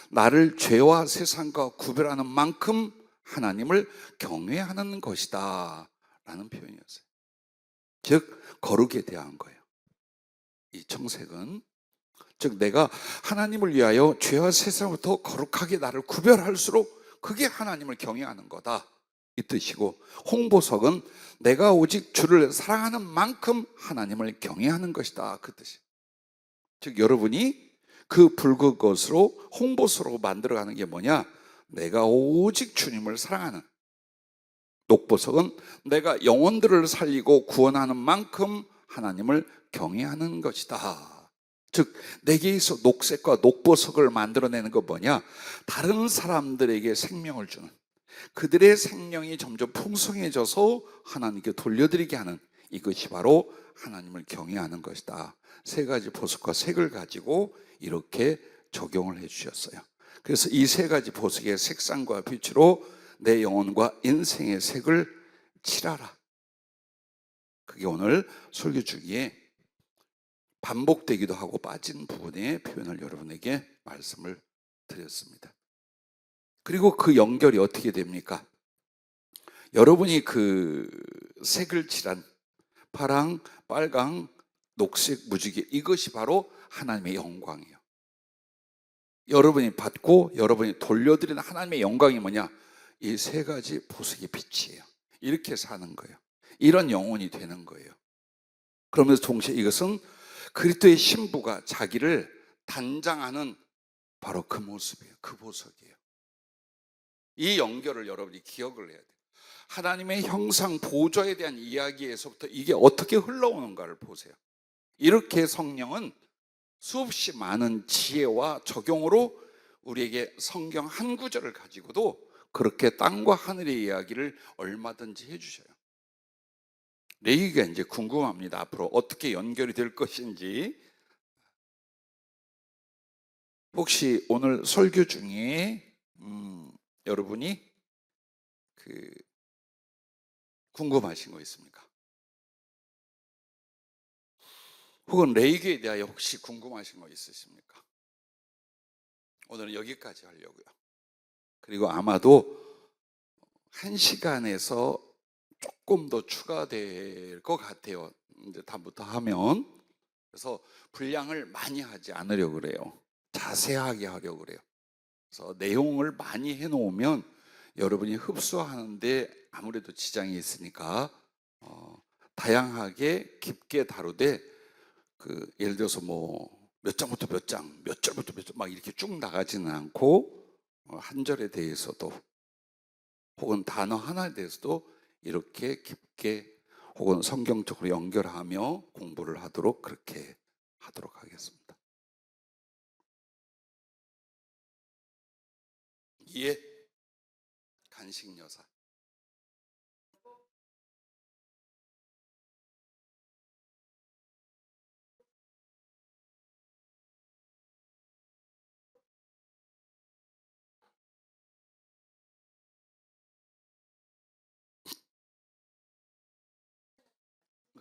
나를 죄와 세상과 구별하는 만큼 하나님을 경외하는 것이다 라는 표현이었어요. 즉 거룩에 대한 거예요. 이 청색은 즉 내가 하나님을 위하여 죄와 세상부터 거룩하게 나를 구별할수록 그게 하나님을 경외하는 거다 이 뜻이고, 홍보석은 내가 오직 주를 사랑하는 만큼 하나님을 경외하는 것이다 그 뜻이에요. 즉 여러분이 그 붉은 것으로 홍보석으로 만들어가는 게 뭐냐? 내가 오직 주님을 사랑하는. 녹보석은 내가 영혼들을 살리고 구원하는 만큼 하나님을 경외하는 것이다. 즉 내게 있어 녹색과 녹보석을 만들어내는 건 뭐냐? 다른 사람들에게 생명을 주는, 그들의 생명이 점점 풍성해져서 하나님께 돌려드리게 하는, 이것이 바로 하나님을 경외하는 것이다. 세 가지 보석과 색을 가지고 이렇게 적용을 해 주셨어요. 그래서 이 세 가지 보석의 색상과 빛으로 내 영혼과 인생의 색을 칠하라. 그게 오늘 설교 중에 반복되기도 하고 빠진 부분의 표현을 여러분에게 말씀을 드렸습니다. 그리고 그 연결이 어떻게 됩니까? 여러분이 그 색을 칠한 파랑, 빨강, 녹색, 무지개, 이것이 바로 하나님의 영광이에요. 여러분이 받고 여러분이 돌려드리는 하나님의 영광이 뭐냐? 이 세 가지 보석의 빛이에요. 이렇게 사는 거예요. 이런 영혼이 되는 거예요. 그러면서 동시에 이것은 그리스도의 신부가 자기를 단장하는 바로 그 모습이에요. 그 보석이에요. 이 연결을 여러분이 기억을 해야 돼요. 하나님의 형상 보좌에 대한 이야기에서부터 이게 어떻게 흘러오는가를 보세요. 이렇게 성령은 수없이 많은 지혜와 적용으로 우리에게 성경 한 구절을 가지고도 그렇게 땅과 하늘의 이야기를 얼마든지 해주셔요. 레위기가 이제 궁금합니다. 앞으로 어떻게 연결이 될 것인지. 혹시 오늘 설교 중에 여러분이 궁금하신 거 있습니까? 혹은 레위기에 대하여 혹시 궁금하신 거 있으십니까? 오늘은 여기까지 하려고요. 그리고 아마도 1시간에서 조금 더 추가될 것 같아요. 이제 다음부터 하면. 그래서 분량을 많이 하지 않으려고 그래요. 자세하게 하려고 그래요. 그래서 내용을 많이 해놓으면 여러분이 흡수하는데 아무래도 지장이 있으니까 다양하게 깊게 다루되 예를 들어서 뭐 몇 장부터 몇 장, 몇 절부터 몇 절 막 이렇게 쭉 나가지는 않고 한 절에 대해서도 혹은 단어 하나에 대해서도 이렇게 깊게 혹은 성경적으로 연결하며 공부를 하도록 그렇게 하도록 하겠습니다. 이에 간식 여사.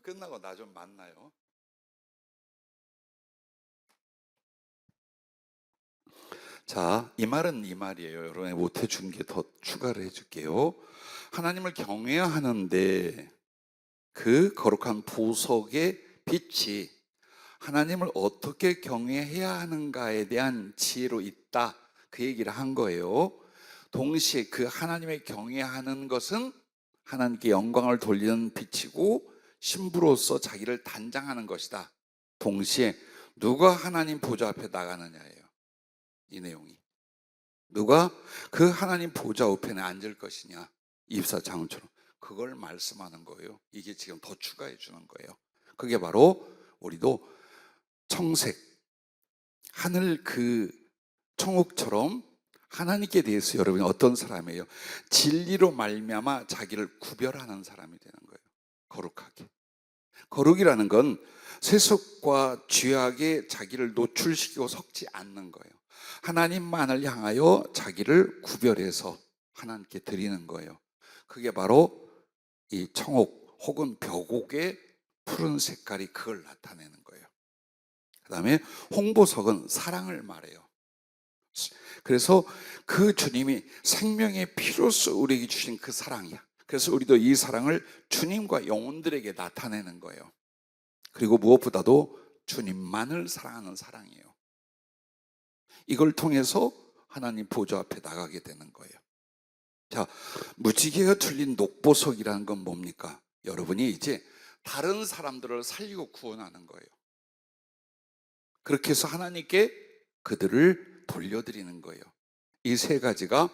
끝나고 나 좀 만나요. 자, 이 말은 이 말이에요. 여러분이 못 해준 게 더 추가를 해줄게요. 하나님을 경외해야 하는데 그 거룩한 보석의 빛이 하나님을 어떻게 경외해야 하는가에 대한 지혜로 있다. 그 얘기를 한 거예요. 동시에 그 하나님의 경외하는 것은 하나님께 영광을 돌리는 빛이고 신부로서 자기를 단장하는 것이다. 동시에 누가 하나님 보좌 앞에 나가느냐예요. 이 내용이. 누가 그 하나님 보좌 우편에 앉을 것이냐. 입사장처럼. 그걸 말씀하는 거예요. 이게 지금 더 추가해 주는 거예요. 그게 바로 우리도 청색, 하늘 그 청옥처럼 하나님께 대해서 여러분이 어떤 사람이에요? 진리로 말미암아 자기를 구별하는 사람이 되는 거예요. 거룩하게. 거룩이라는 건 세속과 죄악에 자기를 노출시키고 섞지 않는 거예요. 하나님만을 향하여 자기를 구별해서 하나님께 드리는 거예요. 그게 바로 이 청옥 혹은 벽옥의 푸른 색깔이 그걸 나타내는 거예요. 그 다음에 홍보석은 사랑을 말해요. 그래서 그 주님이 생명의 피로서 우리에게 주신 그 사랑이야. 그래서 우리도 이 사랑을 주님과 영혼들에게 나타내는 거예요. 그리고 무엇보다도 주님만을 사랑하는 사랑이에요. 이걸 통해서 하나님 보좌 앞에 나가게 되는 거예요. 자, 무지개가 틀린 녹보석이라는 건 뭡니까? 여러분이 이제 다른 사람들을 살리고 구원하는 거예요. 그렇게 해서 하나님께 그들을 돌려드리는 거예요. 이 세 가지가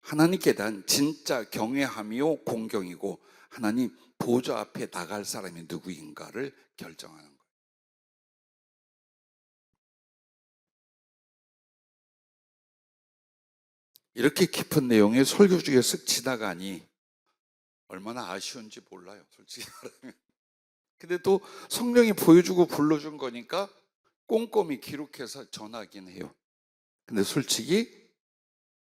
하나님께 대한 진짜 경외함이요 공경이고 하나님 보좌 앞에 나갈 사람이 누구인가를 결정하는 거예요. 이렇게 깊은 내용의 설교 중에 쓱 지나가니 얼마나 아쉬운지 몰라요, 솔직히 말하면. 근데 또 성령이 보여주고 불러준 거니까 꼼꼼히 기록해서 전하긴 해요. 근데 솔직히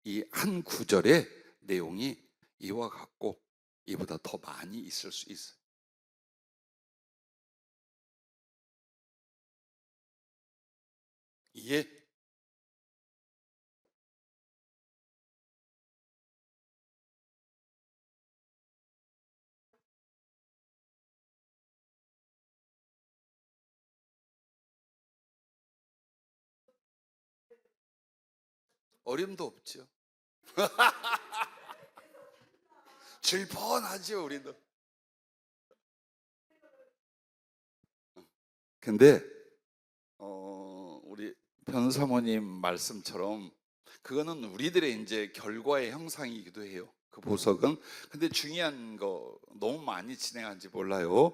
이 한 구절의 내용이 이와 같고 이보다 더 많이 있을 수 있어요. 예. 어림도 없죠. 질펀하죠, 우리도. 근데 우리 변사모님 말씀처럼 그거는 우리들의 이제 결과의 형상이기도 해요. 그 보석은. 근데 중요한 거 너무 많이 진행한지 몰라요.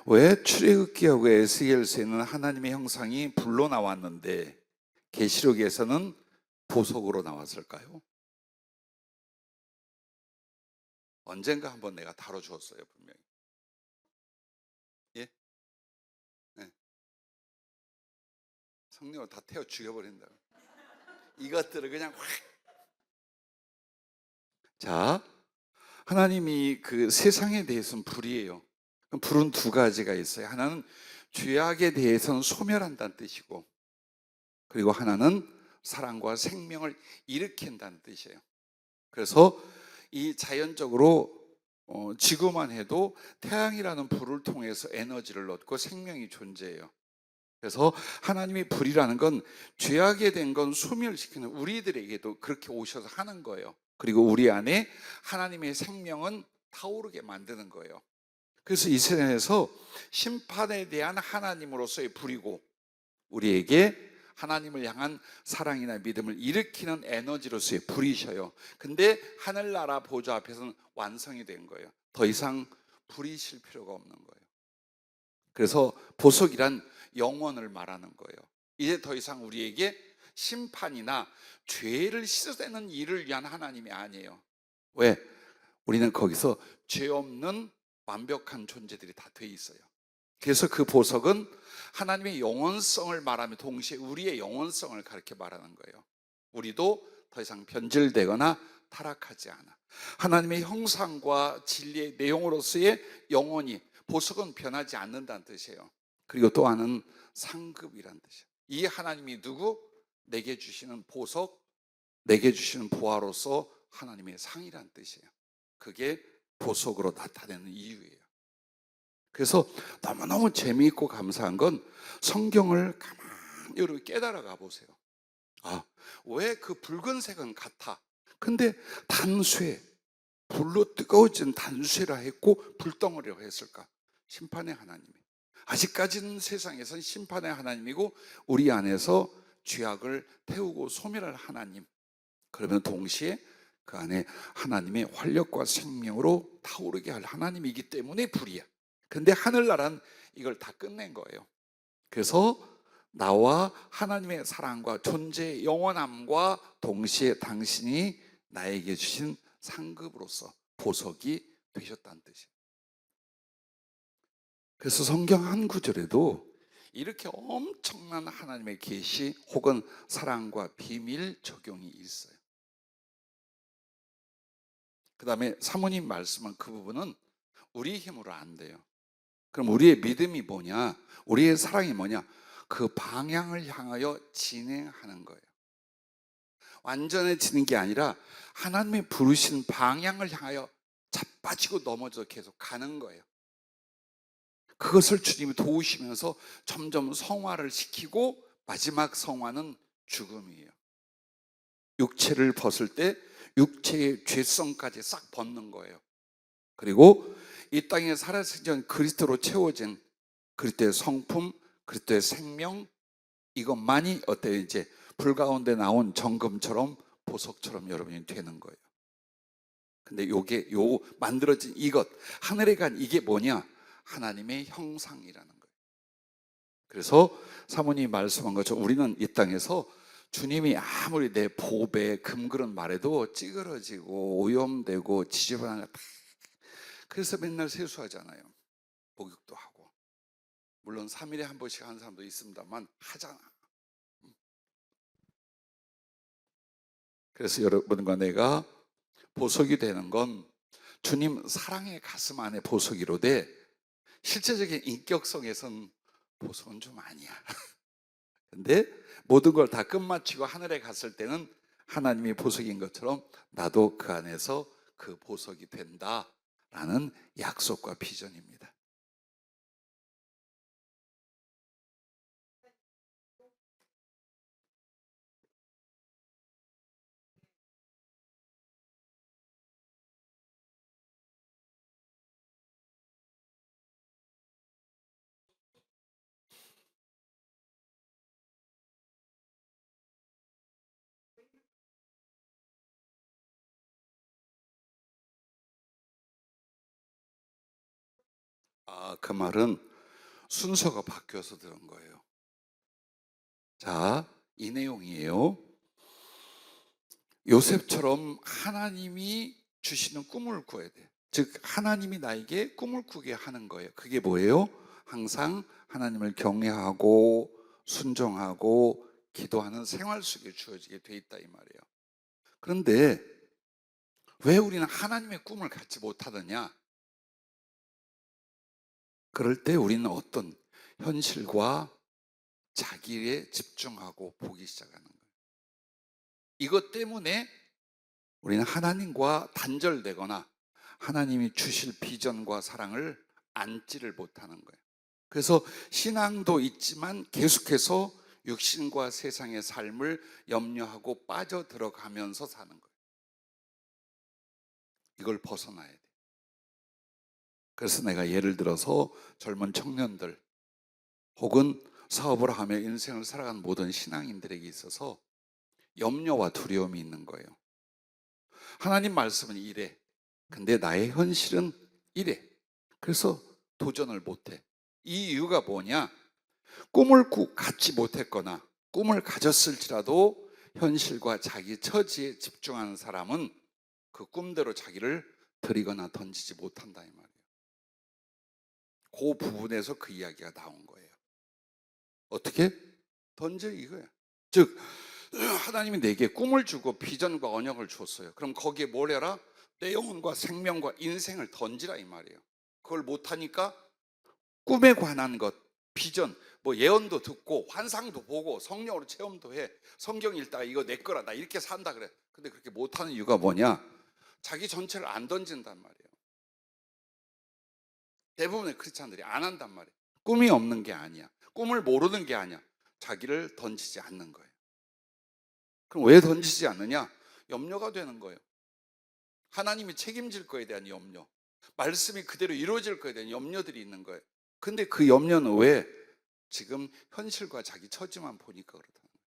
왜 출애굽기하고 에스겔서에는 하나님의 형상이 불로 나왔는데 계시록에서는 보석으로 나왔을까요? 언젠가 한번 내가 다뤄주었어요, 분명히. 예? 네. 성령을 다 태워 죽여버린다. 이것들을 그냥 확. 자, 하나님이 그 세상에 대해서는 불이에요. 불은 두 가지가 있어요. 하나는 죄악에 대해서는 소멸한다는 뜻이고, 그리고 하나는 사랑과 생명을 일으킨다는 뜻이에요. 그래서 이 자연적으로 지구만 해도 태양이라는 불을 통해서 에너지를 얻고 생명이 존재해요. 그래서 하나님의 불이라는 건 죄악에 된 건 소멸시키는, 우리들에게도 그렇게 오셔서 하는 거예요. 그리고 우리 안에 하나님의 생명은 타오르게 만드는 거예요. 그래서 이 세상에서 심판에 대한 하나님으로서의 불이고, 우리에게 하나님을 향한 사랑이나 믿음을 일으키는 에너지로서의 불이셔요. 근데 하늘나라 보좌 앞에서는 완성이 된 거예요. 더 이상 불이 쉴 필요가 없는 거예요. 그래서 보석이란 영원을 말하는 거예요. 이제 더 이상 우리에게 심판이나 죄를 씻어내는 일을 위한 하나님이 아니에요. 왜? 우리는 거기서 죄 없는 완벽한 존재들이 다 돼 있어요. 그래서 그 보석은 하나님의 영원성을 말하며 동시에 우리의 영원성을 가르쳐 말하는 거예요. 우리도 더 이상 변질되거나 타락하지 않아. 하나님의 형상과 진리의 내용으로서의 영원히, 보석은 변하지 않는다는 뜻이에요. 그리고 또 하나는 상급이란 뜻이에요. 이 하나님이 누구? 내게 주시는 보석, 내게 주시는 보화로서 하나님의 상이란 뜻이에요. 그게 보석으로 나타내는 이유예요. 그래서 너무너무 재미있고 감사한 건 성경을 가만히 여러분 깨달아가 보세요. 아, 왜 그 붉은색은 같아? 근데 단쇠, 불로 뜨거워진 단쇠라 했고 불덩어리라고 했을까? 심판의 하나님이. 아직까지는 세상에서는 심판의 하나님이고 우리 안에서 죄악을 태우고 소멸할 하나님. 그러면 동시에 그 안에 하나님의 활력과 생명으로 타오르게 할 하나님이기 때문에 불이야. 근데 하늘나라는 이걸 다 끝낸 거예요. 그래서 나와 하나님의 사랑과 존재의 영원함과 동시에 당신이 나에게 주신 상급으로서 보석이 되셨다는 뜻이에요. 그래서 성경 한 구절에도 이렇게 엄청난 하나님의 계시 혹은 사랑과 비밀 적용이 있어요. 그 다음에 사모님 말씀한 그 부분은 우리 힘으로 안 돼요. 그럼 우리의 믿음이 뭐냐? 우리의 사랑이 뭐냐? 그 방향을 향하여 진행하는 거예요. 완전해지는 게 아니라 하나님이 부르신 방향을 향하여 자빠지고 넘어져 계속 가는 거예요. 그것을 주님이 도우시면서 점점 성화를 시키고 마지막 성화는 죽음이에요. 육체를 벗을 때 육체의 죄성까지 싹 벗는 거예요. 그리고 이 땅에 살았을 전 그리스도로 채워진 그리스도의 성품, 그리스도의 생명, 이것만이 어때요? 이제 불 가운데 나온 정금처럼 보석처럼 여러분이 되는 거예요. 근데 요게 만들어진 이것, 하늘에 간 이게 뭐냐? 하나님의 형상이라는 거예요. 그래서 사모님이 말씀한 것처럼 우리는 이 땅에서 주님이 아무리 내 보배, 금그릇 말해도 찌그러지고 오염되고 지저분한, 그래서 맨날 세수하잖아요. 목욕도 하고. 물론 3일에 한 번씩 하는 사람도 있습니다만 하잖아. 그래서 여러분과 내가 보석이 되는 건 주님 사랑의 가슴 안에 보석이로되 실제적인 인격성에선 보석은 좀 아니야. 근데 모든 걸 다 끝마치고 하늘에 갔을 때는 하나님이 보석인 것처럼 나도 그 안에서 그 보석이 된다라는 약속과 비전입니다. 그 말은 순서가 바뀌어서 들은 거예요. 자, 이 내용이에요. 요셉처럼 하나님이 주시는 꿈을 꿔야 돼. 즉 하나님이 나에게 꿈을 꾸게 하는 거예요. 그게 뭐예요? 항상 하나님을 경외하고 순종하고 기도하는 생활 속에 주어지게 돼 있다 이 말이에요. 그런데 왜 우리는 하나님의 꿈을 갖지 못하느냐? 그럴 때 우리는 어떤 현실과 자기에 집중하고 보기 시작하는 거예요. 이것 때문에 우리는 하나님과 단절되거나 하나님이 주실 비전과 사랑을 안지를 못하는 거예요. 그래서 신앙도 있지만 계속해서 육신과 세상의 삶을 염려하고 빠져들어가면서 사는 거예요. 이걸 벗어나야 돼. 그래서 내가 예를 들어서 젊은 청년들 혹은 사업을 하며 인생을 살아가는 모든 신앙인들에게 있어서 염려와 두려움이 있는 거예요. 하나님 말씀은 이래. 근데 나의 현실은 이래. 그래서 도전을 못해. 이 이유가 뭐냐? 꿈을 갖지 못했거나 꿈을 가졌을지라도 현실과 자기 처지에 집중하는 사람은 그 꿈대로 자기를 들이거나 던지지 못한다 이 말이에요. 그 부분에서 그 이야기가 나온 거예요. 어떻게? 던져 이거야. 즉 하나님이 내게 꿈을 주고 비전과 언역을 줬어요. 그럼 거기에 뭘 해라? 내 영혼과 생명과 인생을 던지라 이 말이에요. 그걸 못하니까 꿈에 관한 것, 비전, 뭐 예언도 듣고 환상도 보고 성령으로 체험도 해. 성경 읽다가 이거 내 거라 나 이렇게 산다 그래. 근데 그렇게 못하는 이유가 뭐냐? 자기 전체를 안 던진단 말이에요. 대부분의 크리스찬들이 안 한단 말이에요. 꿈이 없는 게 아니야. 꿈을 모르는 게 아니야. 자기를 던지지 않는 거예요. 그럼 왜 던지지 않느냐? 염려가 되는 거예요. 하나님이 책임질 거에 대한 염려, 말씀이 그대로 이루어질 거에 대한 염려들이 있는 거예요. 근데 그 염려는 왜? 지금 현실과 자기 처지만 보니까 그렇다는 거예요.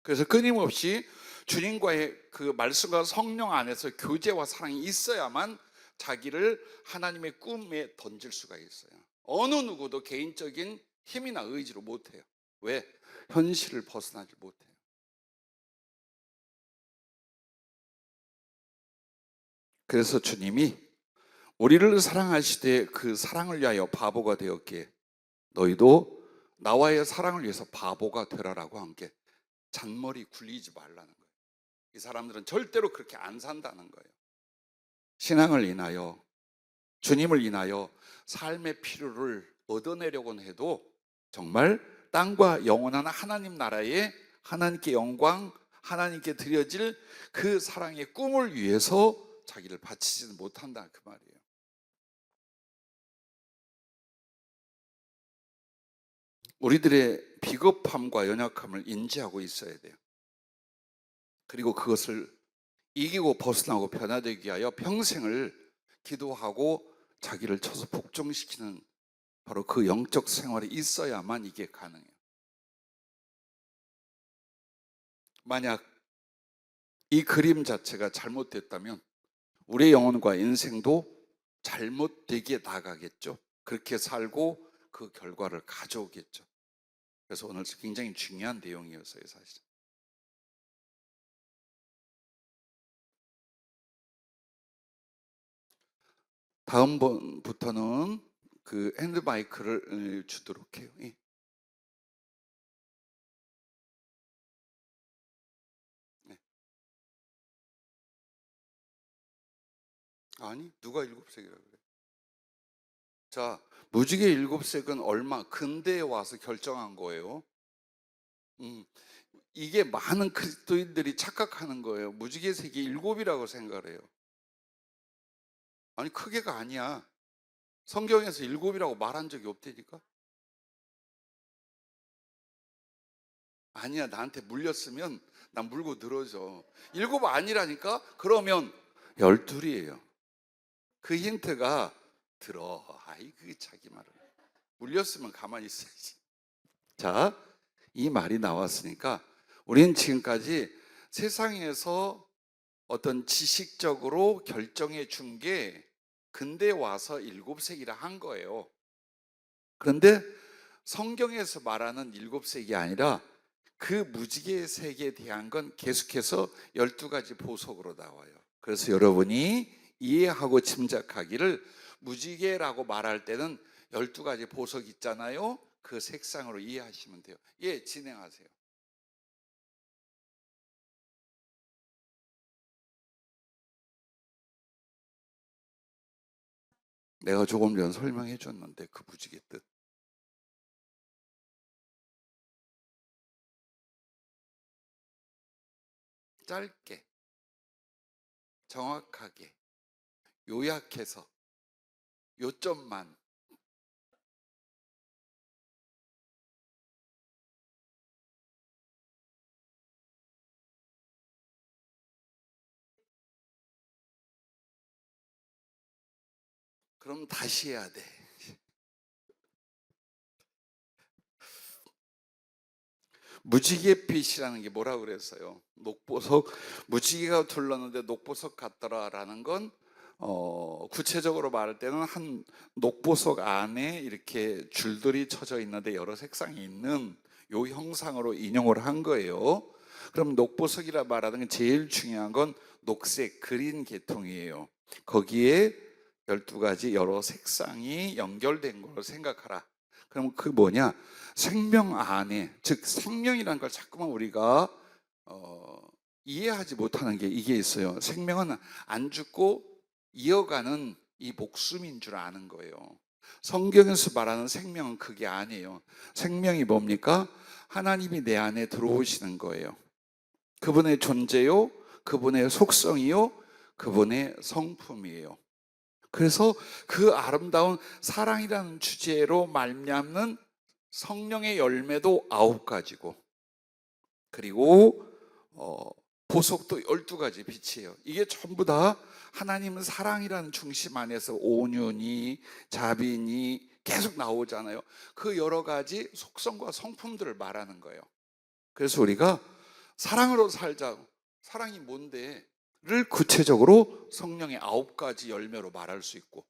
그래서 끊임없이 주님과의 그 말씀과 성령 안에서 교제와 사랑이 있어야만 자기를 하나님의 꿈에 던질 수가 있어요. 어느 누구도 개인적인 힘이나 의지로 못해요. 왜? 현실을 벗어나지 못해요. 그래서 주님이 우리를 사랑하시되 그 사랑을 위하여 바보가 되었기에 너희도 나와의 사랑을 위해서 바보가 되라라고 한 게 잔머리 굴리지 말라는 거예요. 이 사람들은 절대로 그렇게 안 산다는 거예요. 신앙을 인하여 주님을 인하여 삶의 필요를 얻어내려고는 해도 정말 땅과 영원한 하나님 나라에 하나님께 영광, 하나님께 드려질 그 사랑의 꿈을 위해서 자기를 바치지는 못한다 그 말이에요. 우리들의 비겁함과 연약함을 인지하고 있어야 돼요. 그리고 그것을 이기고 벗어나고 변화되기 위하여 평생을 기도하고 자기를 쳐서 복종시키는 바로 그 영적 생활이 있어야만 이게 가능해요. 만약 이 그림 자체가 잘못됐다면 우리의 영혼과 인생도 잘못되게 나가겠죠. 그렇게 살고 그 결과를 가져오겠죠. 그래서 오늘 굉장히 중요한 내용이었어요, 사실. 다음번부터는 그 핸드마이크를 주도록 해요. 예. 네. 아니, 누가 7색이라 그래? 자, 무지개 7색은 얼마 근대에 와서 결정한 거예요. 음, 이게 많은 그리스도인들이 착각하는 거예요. 무지개 색이 일곱이라고 생각을 해요. 아니 크게가 아니야. 성경에서 일곱이라고 말한 적이 없다니까. 아니야, 나한테 물렸으면 난 물고 늘어져. 일곱 아니라니까. 그러면 열둘이에요. 그 힌트가 들어. 아이 그 자기 말을 물렸으면 가만히 있어야지. 자, 이 말이 나왔으니까 우리는 지금까지 세상에서 어떤 지식적으로 결정해 준 게 근대 와서 일곱 색이라 한 거예요. 그런데 성경에서 말하는 일곱 색이 아니라 그 무지개 색에 대한 건 계속해서 12가지 보석으로 나와요. 그래서 여러분이 이해하고 짐작하기를 무지개라고 말할 때는 12가지 보석 있잖아요. 그 색상으로 이해하시면 돼요. 예, 진행하세요. 내가 조금 전 설명해 줬는데 그 무지개 뜻. 짧게, 정확하게, 요약해서, 요점만. 그럼 다시 해야 돼. 무지개빛이라는 게 뭐라고 그랬어요? 녹보석, 무지개가 둘렀는데 녹보석 같더라라는 건 구체적으로 말할 때는 한 녹보석 안에 이렇게 줄들이 쳐져 있는데 여러 색상이 있는 요 형상으로 인용을 한 거예요. 그럼 녹보석이라 말하는 게 제일 중요한 건 녹색, 그린 계통이에요. 거기에 12가지 여러 색상이 연결된 걸로 생각하라. 그럼 그 뭐냐? 생명 안에, 즉 생명이라는 걸 자꾸만 우리가 이해하지 못하는 게 이게 있어요. 생명은 안 죽고 이어가는 이 목숨인 줄 아는 거예요. 성경에서 말하는 생명은 그게 아니에요. 생명이 뭡니까? 하나님이 내 안에 들어오시는 거예요. 그분의 존재요, 그분의 속성이요, 그분의 성품이에요. 그래서 그 아름다운 사랑이라는 주제로 말미암는 성령의 열매도 9가지고, 그리고 보석도 12가지 빛이에요. 이게 전부 다 하나님은 사랑이라는 중심 안에서 온유니 자비니 계속 나오잖아요. 그 여러 가지 속성과 성품들을 말하는 거예요. 그래서 우리가 사랑으로 살자고, 사랑이 뭔데? 를 구체적으로 성령의 9가지 열매로 말할 수 있고,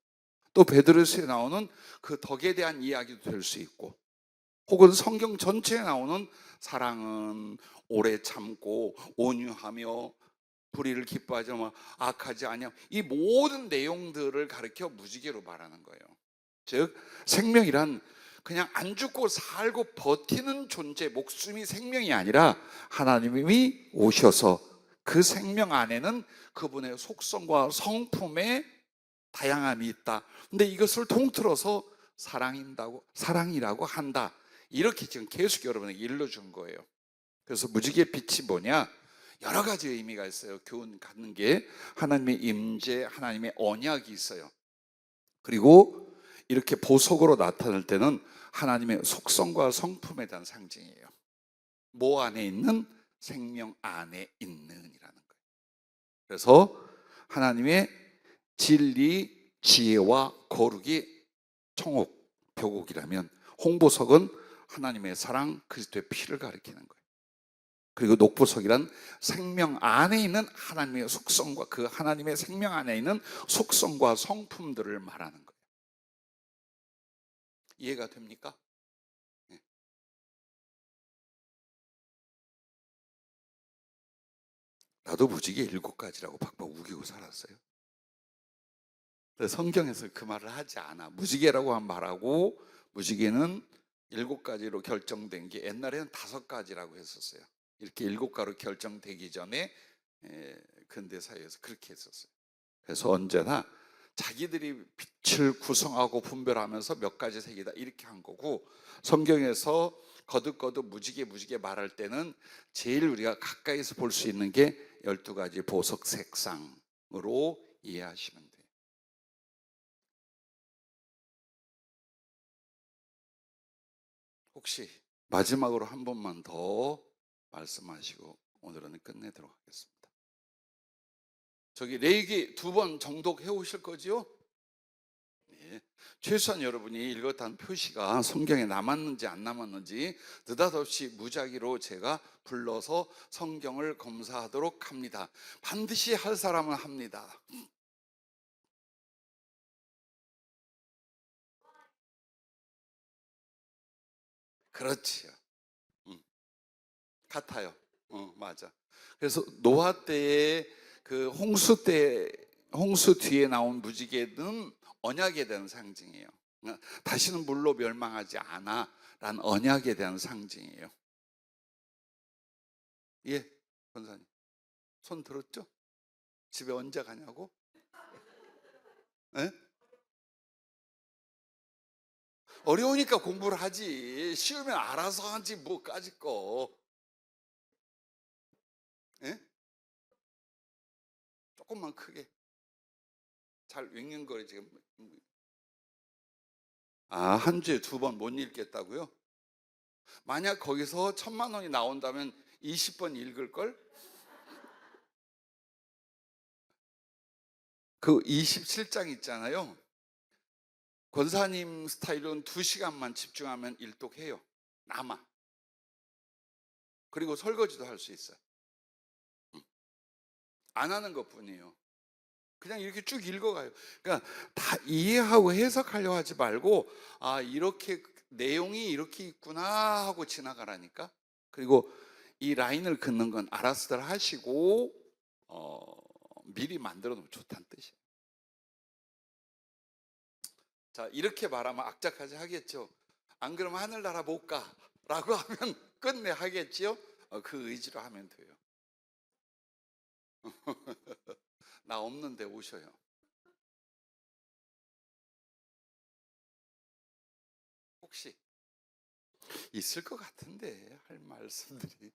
또 베드로서에 나오는 그 덕에 대한 이야기도 될 수 있고, 혹은 성경 전체에 나오는 사랑은 오래 참고 온유하며 불의를 기뻐하지 않으며 악하지 아니하며, 이 모든 내용들을 가리켜 무지개로 말하는 거예요. 즉 생명이란 그냥 안 죽고 살고 버티는 존재, 목숨이 생명이 아니라 하나님이 오셔서 그 생명 안에는 그분의 속성과 성품의 다양함이 있다. 근데 이것을 통틀어서 사랑이라고 한다. 이렇게 지금 계속 여러분에게 일러준 거예요. 그래서 무지개 빛이 뭐냐? 여러 가지 의미가 있어요. 교훈 갖는 게 하나님의 임재, 하나님의 언약이 있어요. 그리고 이렇게 보석으로 나타날 때는 하나님의 속성과 성품에 대한 상징이에요. 뭐 안에 있는? 생명 안에 있는이라는 거예요. 그래서 하나님의 진리, 지혜와 거룩이 청옥, 벽옥이라면, 홍보석은 하나님의 사랑, 그리스도의 피를 가리키는 거예요. 그리고 녹보석이란 생명 안에 있는 하나님의 속성과 그 하나님의 생명 안에 있는 속성과 성품들을 말하는 거예요. 이해가 됩니까? 네. 나도 무지개 7가지라고 박박 우기고 살았어요. 성경에서 그 말을 하지 않아. 무지개라고 한 말하고, 무지개는 7가지로 결정된 게 옛날에는 5가지라고 했었어요. 이렇게 7가지로 결정되기 전에 근대 사회에서 그렇게 했었어요. 그래서 언제나 자기들이 빛을 구성하고 분별하면서 몇 가지 색이다 이렇게 한 거고, 성경에서 거듭거듭 무지개 말할 때는 제일 우리가 가까이서 볼 수 있는 게 12가지 보석 색상으로 이해하시면 돼요. 혹시 마지막으로 한 번만 더 말씀하시고 오늘은 끝내도록 하겠습니다. 저기 레위기 2번 정독해 오실 거지요? 예. 최소한 여러분이 읽었다는 표시가 성경에 남았는지 안 남았는지 느닷없이 무작위로 제가 불러서 성경을 검사하도록 합니다. 반드시 할 사람은 합니다. 그렇지요. 같아요. 맞아. 그래서 노아 때의 그 홍수 뒤에 나온 무지개는 언약에 대한 상징이에요. 다시는 물로 멸망하지 않아 라는 언약에 대한 상징이에요. 예, 권사님. 손 들었죠? 집에 언제 가냐고? 예? 어려우니까 공부를 하지. 쉬우면 알아서 하지 뭐까짓 거. 예? 조금만 크게. 잘 윙윙거리 지금. 한 주에 2번 못 읽겠다고요? 만약 거기서 1,000,000원이 나온다면 20번 읽을걸? 그 27장 있잖아요. 권사님 스타일은 2시간만 집중하면 일독해요. 남아. 그리고 설거지도 할 수 있어요. 안 하는 것 뿐이에요. 그냥 이렇게 쭉 읽어가요. 그러니까 다 이해하고 해석하려 하지 말고, 이렇게 내용이 이렇게 있구나 하고 지나가라니까. 그리고 이 라인을 긋는 건 알아서들 하시고 미리 만들어 놓으면 좋다는 뜻이에요. 자, 이렇게 말하면 악착같이 하겠죠. 안 그러면 하늘나라 못 가라고 하면 끝내 하겠지요. 그 의지로 하면 돼요. 나 없는데 오셔요. 혹시 있을 것 같은데 할 말씀들이.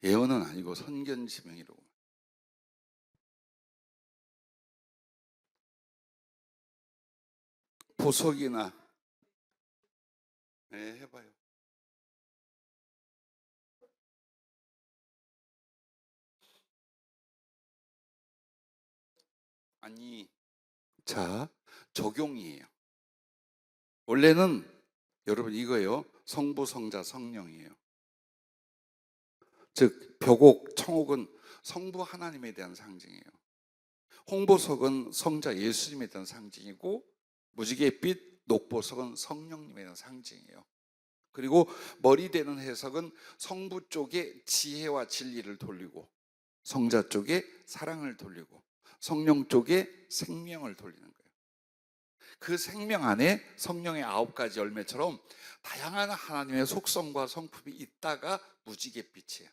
예언은 아니고 선견지명이라고. 보석이나 해봐요. 아니, 자, 적용이에요. 원래는 여러분 이거예요. 성부, 성자, 성령이에요. 즉 벽옥, 청옥은 성부 하나님에 대한 상징이에요. 홍보석은 성자 예수님에 대한 상징이고, 무지갯빛 녹보석은 성령님에 대한 상징이에요. 그리고 머리 되는 해석은 성부 쪽에 지혜와 진리를 돌리고, 성자 쪽에 사랑을 돌리고, 성령 쪽에 생명을 돌리는 거예요. 그 생명 안에 성령의 9가지 열매처럼 다양한 하나님의 속성과 성품이 있다가 무지갯빛이에요.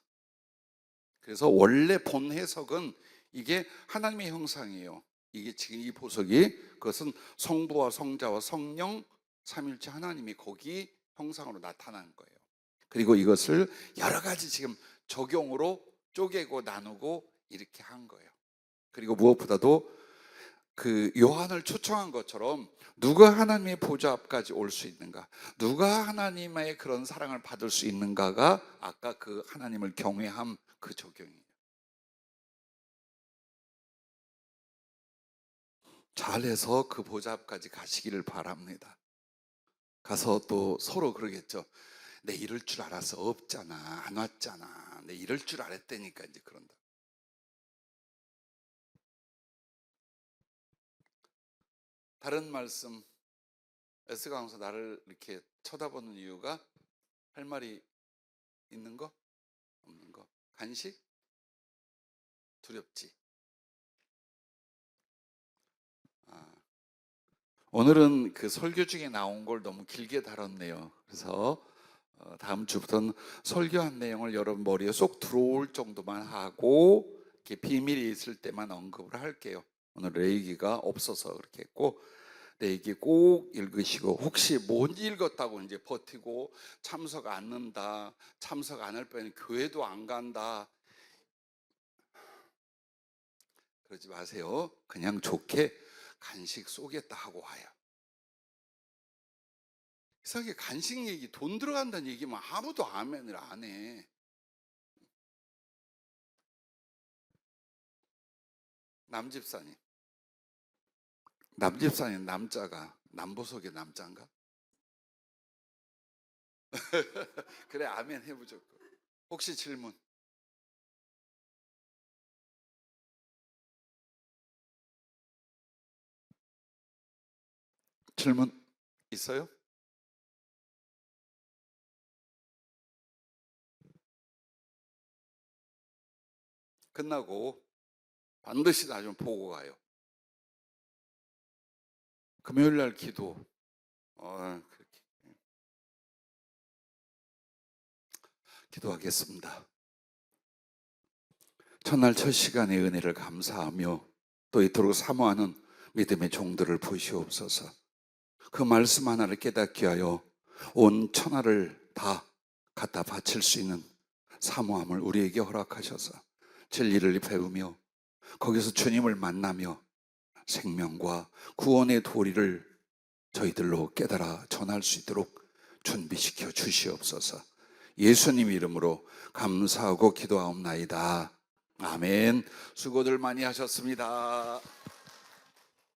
그래서 원래 본 해석은 이게 하나님의 형상이에요. 이게 지금 이 보석이, 그것은 성부와 성자와 성령 삼일체 하나님이 거기 형상으로 나타난 거예요. 그리고 이것을 여러 가지 지금 적용으로 쪼개고 나누고 이렇게 한 거예요. 그리고 무엇보다도 그 요한을 초청한 것처럼 누가 하나님의 보좌 앞까지 올 수 있는가, 누가 하나님의 그런 사랑을 받을 수 있는가가 아까 그 하나님을 경외함 그 적용이에요. 잘해서 그 보좌 앞까지 가시기를 바랍니다. 가서 또 서로 그러겠죠. 내 이럴 줄 알아서 없잖아, 안 왔잖아, 내 이럴 줄 알았다니까 이제 그런다. 다른 말씀. 에스가 항상 나를 이렇게 쳐다보는 이유가 할 말이 있는 거? 없는 거? 간식? 두렵지? 오늘은 그 설교 중에 나온 걸 너무 길게 다뤘네요. 그래서 다음 주부터는 설교한 내용을 여러분 머리에 쏙 들어올 정도만 하고 이렇게 비밀이 있을 때만 언급을 할게요. 오늘 레이기가 없어서 그렇게 했고, 레이기 꼭 읽으시고, 혹시 못 읽었다고 이제 버티고 참석 안 한다, 참석 안 할 바에는 교회도 안 간다, 그러지 마세요. 그냥 좋게 간식 쏘겠다 하고 와요. 이상하게 간식 얘기, 돈 들어간다는 얘기만 아무도 아멘을 안 해. 남집사님, 남집사님 남자가 남보석의 남자인가? 그래, 아멘 해보죠. 혹시 질문? 질문 있어요? 끝나고 반드시 나 좀 보고 가요. 금요일 날 기도. 그렇게 기도하겠습니다. 첫날 첫 시간의 은혜를 감사하며 또 이토록 사모하는 믿음의 종들을 보시옵소서. 그 말씀 하나를 깨닫게 하여 온 천하를 다 갖다 바칠 수 있는 사모함을 우리에게 허락하셔서 진리를 배우며 거기서 주님을 만나며 생명과 구원의 도리를 저희들로 깨달아 전할 수 있도록 준비시켜 주시옵소서. 예수님 이름으로 감사하고 기도하옵나이다. 아멘. 수고들 많이 하셨습니다.